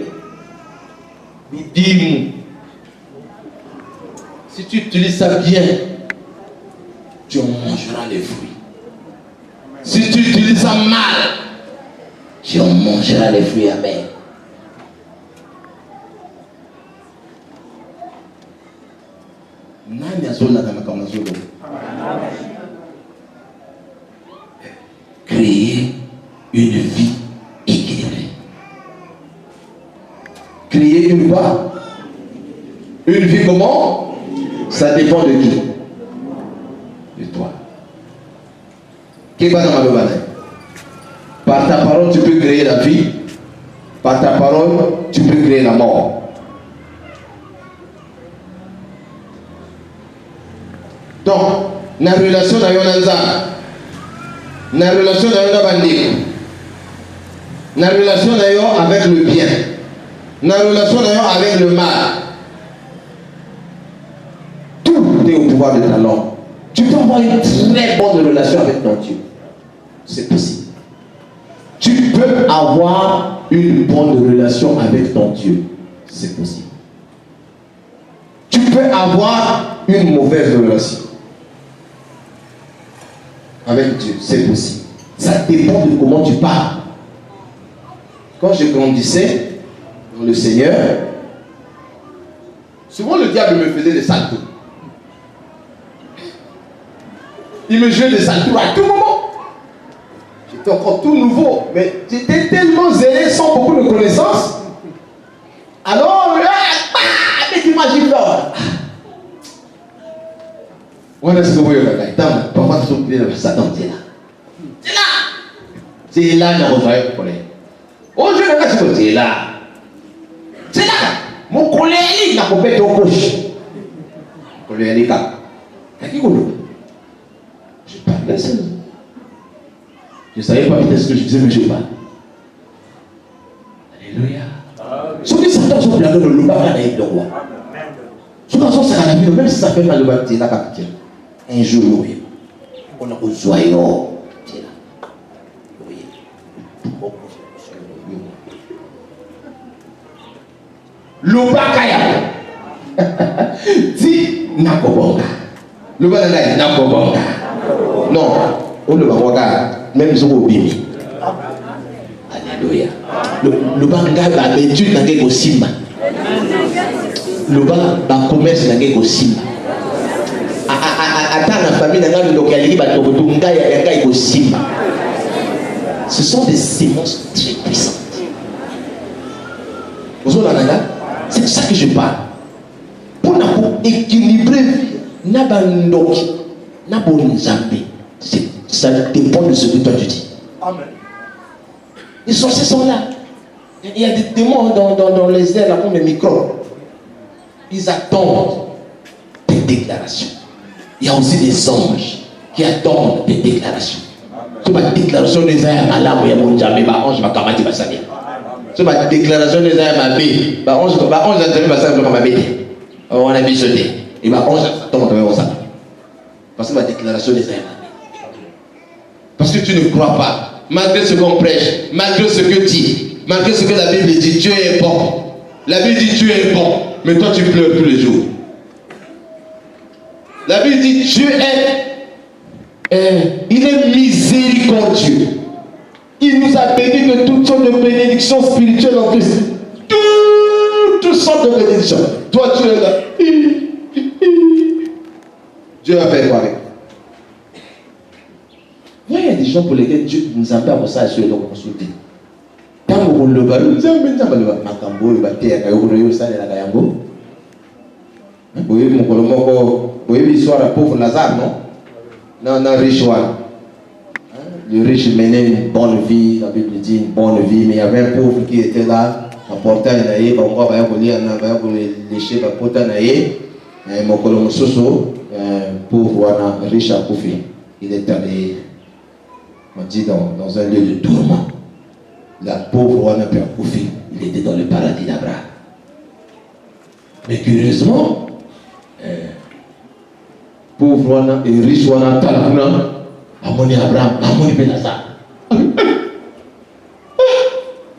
le dimo. Si tu utilises ça bien, tu en mangeras les fruits. Si tu utilises ça mal, tu en mangeras les fruits amers. Créer une vie équilibrée. Créer une quoi? Une vie comment? Ça dépend de qui? De toi. Par ta parole, tu peux créer la vie. Par ta parole, tu peux créer la mort. Donc, la relation avec la relation la relation avec le bien, la relation avec le mal, tout est au pouvoir de ta langue. Tu peux avoir une très bonne relation avec ton Dieu. C'est possible. Tu peux avoir une bonne relation avec ton Dieu. C'est possible. Tu peux avoir une mauvaise relation avec Dieu. C'est possible. Ça dépend de comment tu parles. Quand je grandissais dans le Seigneur, souvent le diable me faisait des saltos. Il me jouait des saltos à tout moment. J'étais encore tout nouveau, mais j'étais tellement zélé sans beaucoup de connaissances. Alors, avec l'imagine là. On a ce que vous voyez là. Parfois, tu oublies le Satan, c'est là. C'est là. C'est là, dans votre problème. Oh, je ne sais pas si c'est là. C'est là. Mon collègue, il n'a pas fait de gauche. Mon collègue, il a fait de gauche. Je parlais seul. Je ne savais pas peut-être ce que je disais, mais je parle. Alléluia. Ce que Satan sont bien dans le loup, pas dans le roi. Ce qu'on sent, c'est à la vie, même si ça fait mal, le bâti, là, capitaine. Un jour, on a besoin de Lubakaya dit Nakobonga. Lubakaya Nakobonga. Non, on ne va pas même si on bimi. Alléluia. Lubanga va l'étude dans quelque simba. Lubanga va commerce dans quelque simba. Attends la famille dans la localité va tomber tout nga ya nga iko simba. Ce sont des sémences très puissantes. Vous voyez là? C'est de ça que je parle. Pour équilibrer Nabandoki, Nabonzambi, ça dépend de ce que toi tu dis. Amen. Les sorciers sont là. Il y a des démons dans les airs, là, comme les microbes. Ils attendent des déclarations. Il y a aussi des anges qui attendent des déclarations. C'est ma déclaration des anges à la où il y a mon jamais, ma ange m'a camarade va salir. C'est ma déclaration des anges à ma vie. Ma ange a jamais va salir ma vie. On a vu jeter. Et ma ange attend de ça. Parce que ma déclaration des anges. Parce que tu ne crois pas. Malgré ce qu'on prêche, malgré ce que dit, malgré ce que la Bible dit, Dieu est bon. La Bible dit Dieu est bon, mais toi tu pleures tous les jours. La Bible dit Dieu il est miséricordieux. Il nous a bénis de toutes sortes de bénédictions spirituelles en Christ. Toutes sortes de bénédictions. Toi tu es là. Dieu a fait quoi avec? Il y a des gens pour lesquels Dieu nous a pas pour ça sur le consulter. Quand vous le voyez, vous avez bien le macambo, le bâti à Kayouro, ça et la Kayambo. Vous voyez, mon colombo, vous voyez l'histoire du pauvre Lazare, non? Non, non, riche one. Le riche menait une bonne vie, la Bible dit une bonne vie, mais il y avait un pauvre qui était là, apportant un aïe, on va lécher, apportant un aïe, mon colombo soso, pauvre one, riche à Koufi. Il est allé, on dit, dans un lieu de tourment. La pauvre Wana Père Koufi, il était dans le paradis d'Abraham. Mais curieusement, pauvre Wana et riche Wana Talakuna, Amoni Abraham, Amoni Benazar.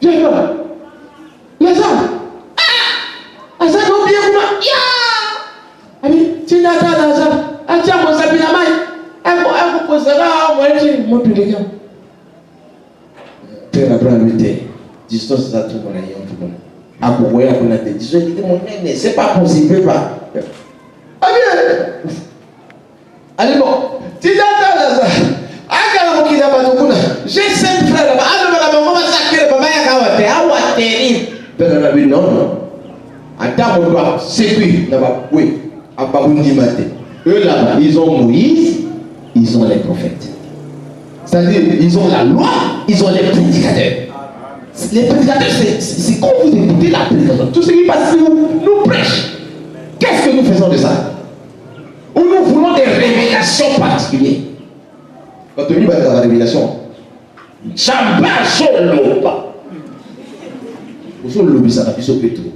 Viens là, Lazare. Lazare, non bien comment? Ya! Ami, tu n'as pas Lazare. Atia mon sapinamai. Elle vous posera, moi je montre les gars. Père Abraham lui dit, distance ça tout mon aïe, tout mon. À Bourouya, on a dit, je dis mon nez, c'est pas possible, pas. Allez bon, tu n'as pas Lazare. J'ai 5 frères là-bas. On va sacrer papa Yakawate. Awateri. Père Abraham dit non, non. Attends, on doit sécuire. Oui, à Babouni Maté. Eux là-bas, ils ont Moïse, ils ont les prophètes. C'est-à-dire, ils ont la loi, ils ont les prédicateurs. Les prédicateurs, c'est quand vous écoutez la prédication, tout ce qui passe sur nous prêche. Qu'est-ce que nous faisons de ça? Ou nous voulons des révélations particulières. Quand on dit la révélation, Chamba solo. Vous savez, le ça va faire tout.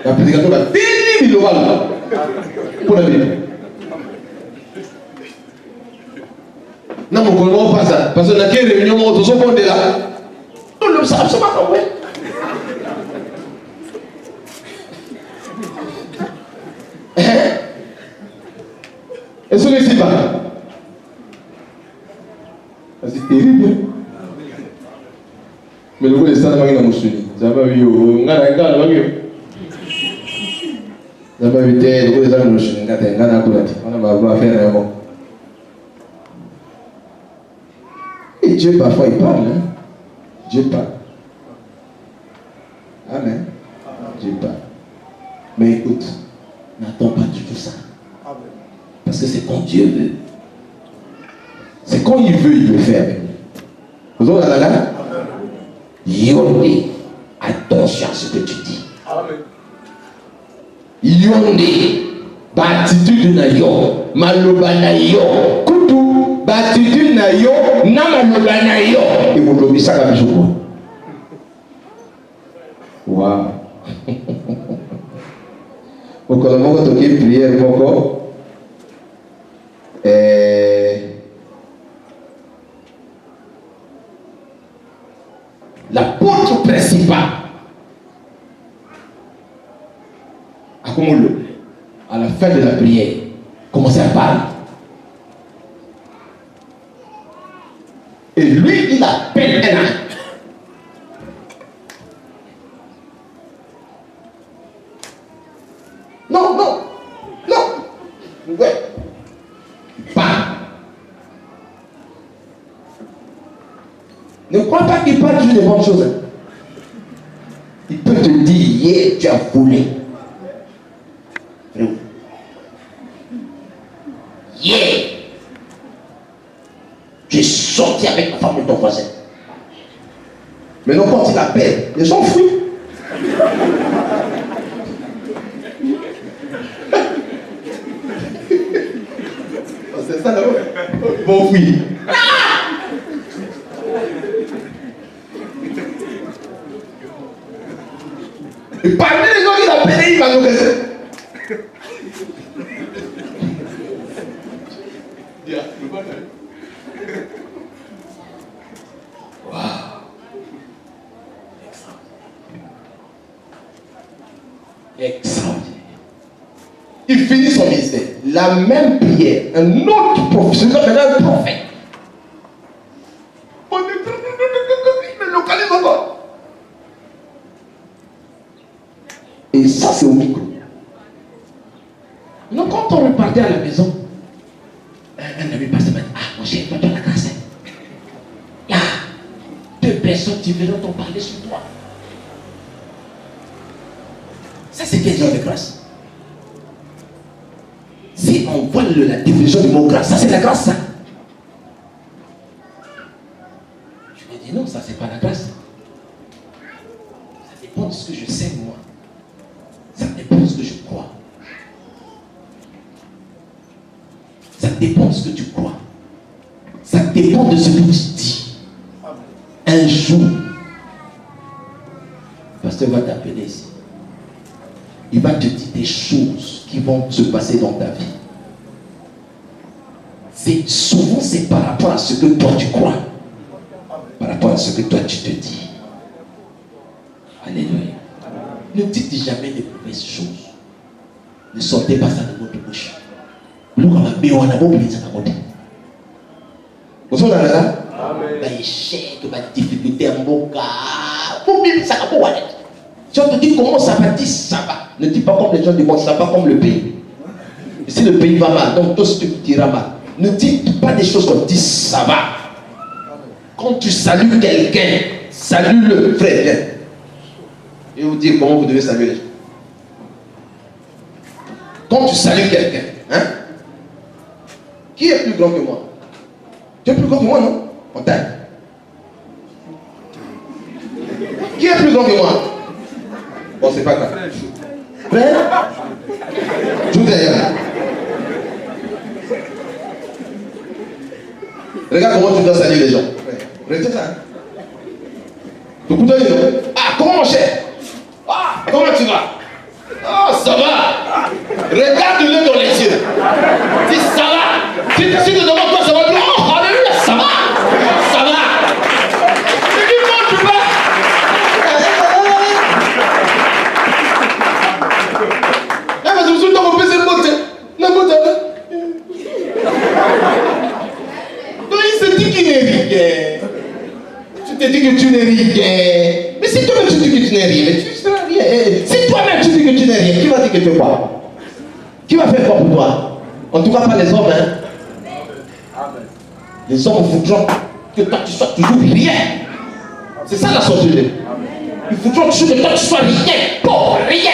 La prédication va finir pour la Bible. Non, mon comment pas ça? Parce que dans quelle réunion on se monde là? Non, le ça pas comme est-ce que c'est pas? C'est terrible. Mais le coup de ça, c'est pas une chose. Ça va bien. On a un gars, on a bien. Ça va bien. Le coup de ça, on a un gars, on a faire un bon. Et Dieu parfois il parle, hein? Dieu parle. Amen. Dieu parle. Mais écoute, n'attends pas du tout ça. Parce que c'est quand Dieu veut. C'est quand il veut faire avec nous. Vous avez là? Yondé, attention à ce que tu dis. Yondé, batitude na yo, maloba na yo, kutu, batitude na yo, na maloba na yo. Et vous l'obéissez ça comme je crois. Waouh. Donc, on va toquer prière encore. L'apôtre principal, à la fin de la prière, commençait à parler. Et lui, il appelle un âne. Non, non, non. Ouais. Parle. Ne crois pas qu'il parle juste des bonnes choses. Il peut te dire, hier, tu as volé. Hier, tu es sorti avec la femme de ton voisin. Mais non, quand il appelle, les gens fuient. C'est ça, non? Bon, oui. Et parmi les gens qui l'appelaient, il va nous rester. Waouh. Extraordinaire. Il finit son ministère. La même prière, un autre prophète, un prophète. Il me localise encore. Et ça, c'est au micro. Donc, quand on repartait à la maison, un ami pasteur m'a dit: ah, mon cher, toi, tu as la grâce. Là, 2 personnes différentes ont parlé sur toi. Ça, c'est quel genre de grâce? Si on voit la définition du mot grâce, ça, c'est la grâce, ça. Je lui ai dit: non, ça, c'est pas la grâce. Ça dépend de ce que je sais, moi. Ça dépend de ce que je crois. Ça dépend de ce que tu crois. Ça dépend de ce que tu dis. Un jour, le pasteur va t'appeler ici. Il va te dire des choses qui vont se passer dans ta vie. Souvent, c'est par rapport à ce que toi tu crois. Par rapport à ce que toi tu te dis. Alléluia. Ne dites jamais des mauvaises choses. Ne sortez pas ça de votre bouche. Vous savez là? Échec, difficulté, si on te dit comment ça va, dis ça va. Ne dis pas comme les gens du monde, ça va comme le pays. Et si le pays va mal, donc toi tu diras mal. Ne dites pas des choses comme dis ça va. Quand tu salues quelqu'un, salue-le, frère, viens. Je vais vous dire comment vous devez saluer les gens. Quand tu salues quelqu'un, hein? Qui est plus grand que moi? Tu es plus grand que moi, non? En taille. Qui est plus grand que moi? Bon, c'est pas grave. Frère? Tout derrière. Regarde comment tu dois saluer les gens. Restez ça. Tu couteau, ah, comment mon cher? Ah, comment tu vas? Ah, ça va. Regarde-le dans les yeux. Si ça va. Si tu te demandes toi, ça va. Oh, alléluia, ça va. Ça va. Tu dis comment tu vas? Ah, mais je me suis dit, on peut se monter. La monte. Donc, il se dit qu'il n'est rien. Tu te dis que tu n'es rien. Mais si toi-même tu dis que tu n'es rien, mais tu ne seras rien. Si toi-même tu dis que tu n'es rien, qui va dire que tu es quoi? Qui va faire quoi pour toi? En tout cas, pas les hommes, hein? Les hommes voudront que toi tu sois toujours rien. C'est ça la sorcellerie. Ils voudront toujours que toi tu sois rien, pauvre, rien.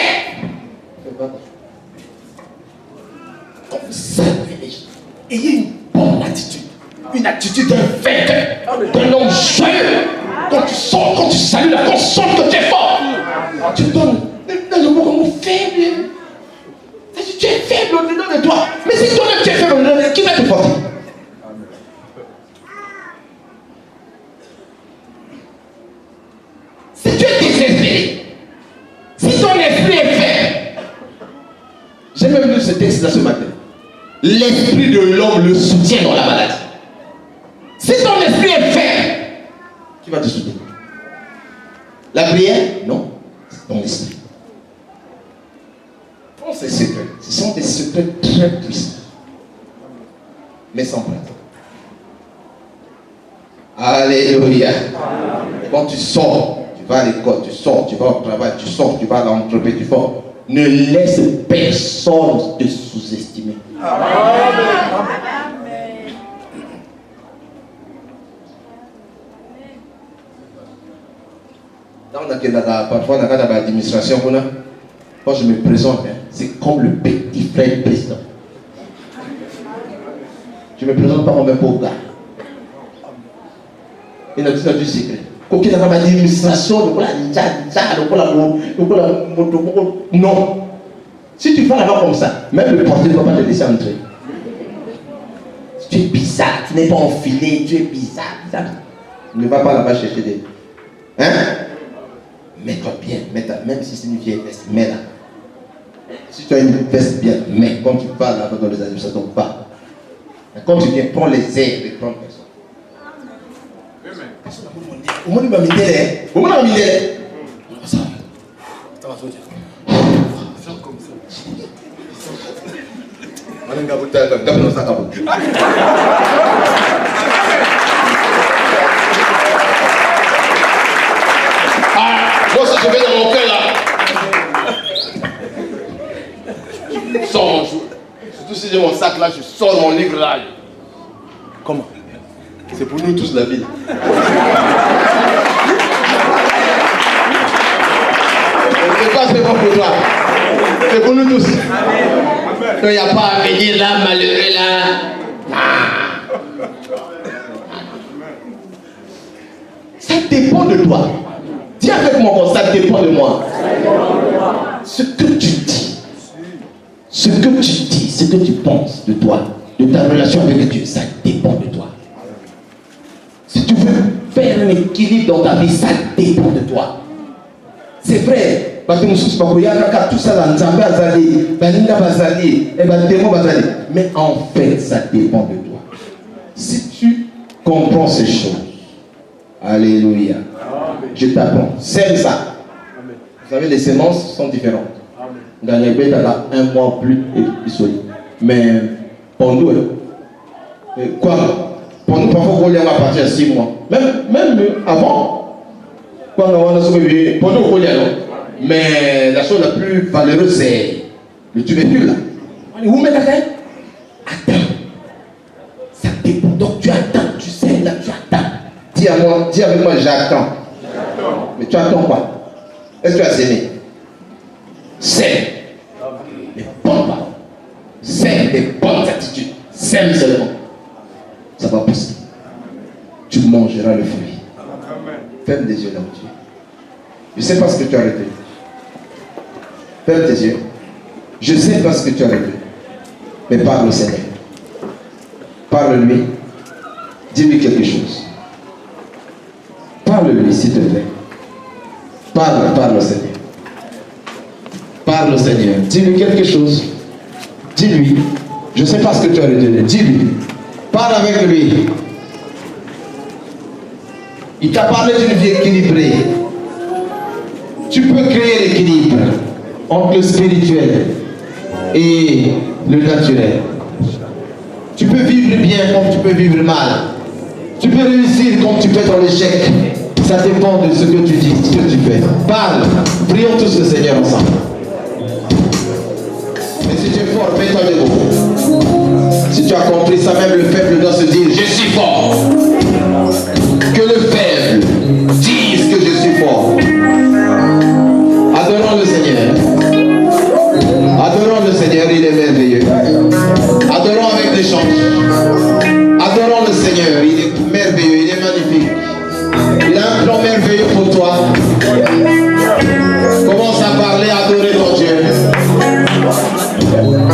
Quand vous saluez les gens, ayez une bonne attitude. Une attitude d'un vainqueur, d'un homme joyeux. Quand tu sors, quand tu salues la conscience que tu es fort, tu donnes le mot comme faible. Tu es faible au-dedans de toi. Mais si toi-même tu es faible au-dedans de toi, qui va te porter? Si tu es désespéré, si ton esprit est faible, j'ai même lu ce texte-là ce matin. L'esprit de l'homme le soutient dans la maladie. Si ton esprit est faible, qui va te soutenir? La prière? Non, c'est ton esprit. Oh, c'est secret. Ce sont des secrets très puissants, mais sans pratique. Alléluia. Quand tu sors, tu vas à l'école, tu sors, tu vas au travail, tu sors, tu vas à l'entreprise, tu sors. Ne laisse personne te sous-estimer. Amen. Parfois, dans l'administration, quand je me présente, c'est comme le petit frère président. Je ne me présente pas comme un pauvre gars. Il a dit du secret. Quand il y a dans l'administration, non. Si tu vas là-bas comme ça, même le portier ne va pas te laisser entrer. Tu es bizarre, tu n'es pas enfilé, tu es bizarre. Ne va pas là-bas chercher des... Hein? Mets-toi bien, même si c'est une vieille veste, mets-la. Si tu as une veste bien, mets. Quand tu vas là-bas dans les administrations, va. Quand tu viens, prends les airs et prends personne. Au moins, il va m'aider. Au moins, il va m'aider. Ça va tout dire. Faire comme ça.
Moi, si je vais dans mon cœur là, je sors mon jour. Surtout si j'ai mon sac là, je sors mon livre là. Comment? C'est pour nous tous la vie. C'est pas seulement pour toi. C'est pour nous tous. Il n'y a pas à venir là, malheureux là.
Ça dépend de toi. Dis avec moi quand ça dépend de moi. Ce que tu dis, ce que tu penses de toi, de ta relation avec Dieu, ça dépend de toi. Si tu veux faire un équilibre dans ta vie, ça dépend de toi. C'est vrai. Mais en fait, ça dépend de toi. Si tu comprends ces choses, alléluia. Je t'apprends. Sème ça. Vous savez, les semences sont différentes. Gagner bête à un mois plus et solide. Mais pour nous, quoi? Pour nous, parfois, on va partir à 6 mois. Même avant, quand on a sauvé, pour nous, on va mais la chose la plus valeureuse, c'est le tubécule là. Où met la tête? Attends. Ça dépend. Donc tu attends, tu sais là, tu attends. Dis avec moi, j'attends. Mais tu attends quoi? Est-ce que tu as sémé? Sème les bonnes paroles. Sème les bonnes attitudes. Sème seulement. Ça va pousser. Tu mangeras le fruit. Ferme les yeux là où tu es. Je ne sais pas ce que tu as retenu. Ferme tes yeux. Je ne sais pas ce que tu as retenu. Mais parle au Seigneur. Parle-lui. Dis-lui quelque chose. Parle-lui, s'il te plaît. Parle au Seigneur. Parle au Seigneur. Dis-lui quelque chose. Dis-lui. Je ne sais pas ce que tu as retenu. Dis-lui. Parle avec lui. Il t'a parlé d'une vie équilibrée. Tu peux créer l'équilibre entre le spirituel et le naturel. Tu peux vivre bien comme tu peux vivre mal. Tu peux réussir comme tu peux dans l'échec. Ça dépend de ce que tu dis, ce que tu fais. Parle. Prions tous le Seigneur ensemble. Mais si tu es fort, mets-toi debout. Si tu as compris ça, même le faible doit se dire, je suis fort. Que le faible dise que je suis fort. Adorons le Seigneur. Adorons le Seigneur, il est merveilleux. Adorons avec des chants. Adorons le Seigneur, il est merveilleux, il est magnifique. Il a un plan merveilleux pour toi. Commence à parler, à adorer ton Dieu.
Impossible.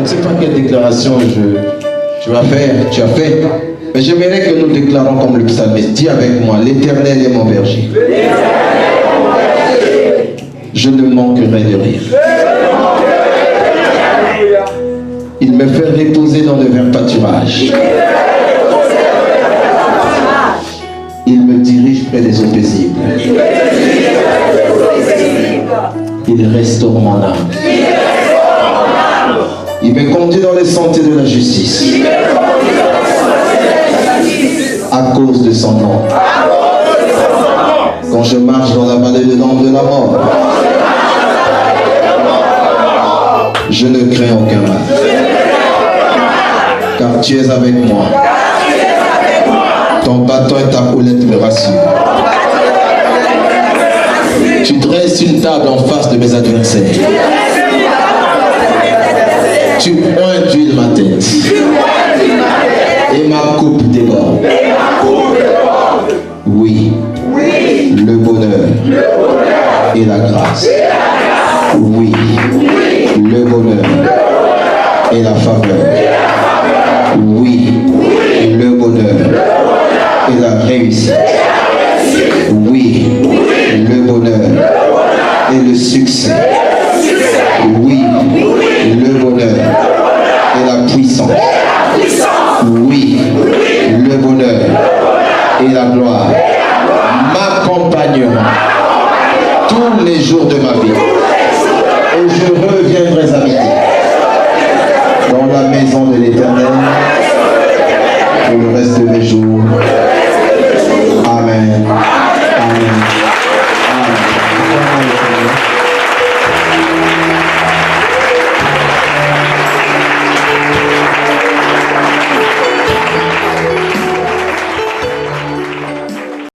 ne sais pas quelle déclaration tu as fait. Mais j'aimerais que nous déclarons comme le psalmiste. Dis avec moi, l'Éternel est mon berger. Je ne manquerai de rien. Il me fait reposer dans de verts pâturages. Il me dirige près des eaux paisibles. Il restaure mon âme. Il me conduit dans les sentiers de la justice. À cause de son nom. Quand je marche dans la vallée de l'ombre de la mort, je ne crains aucun mal. Car tu es avec moi. Ton bâton et ta houlette me rassurent. Tu dresses une table en face de mes adversaires. Tu pointes d'huile ma tête. Et ma coupe déborde. Oui. Le bonheur et la grâce. Oui. Le bonheur et la faveur. Oui. Le bonheur et la réussite. Oui. Le bonheur et le succès. Oui. Le bonheur et la puissance. Oui. Le bonheur et la gloire m'accompagneront tous les jours de ma vie. Et je reviendrai habiter dans la maison de l'Éternel.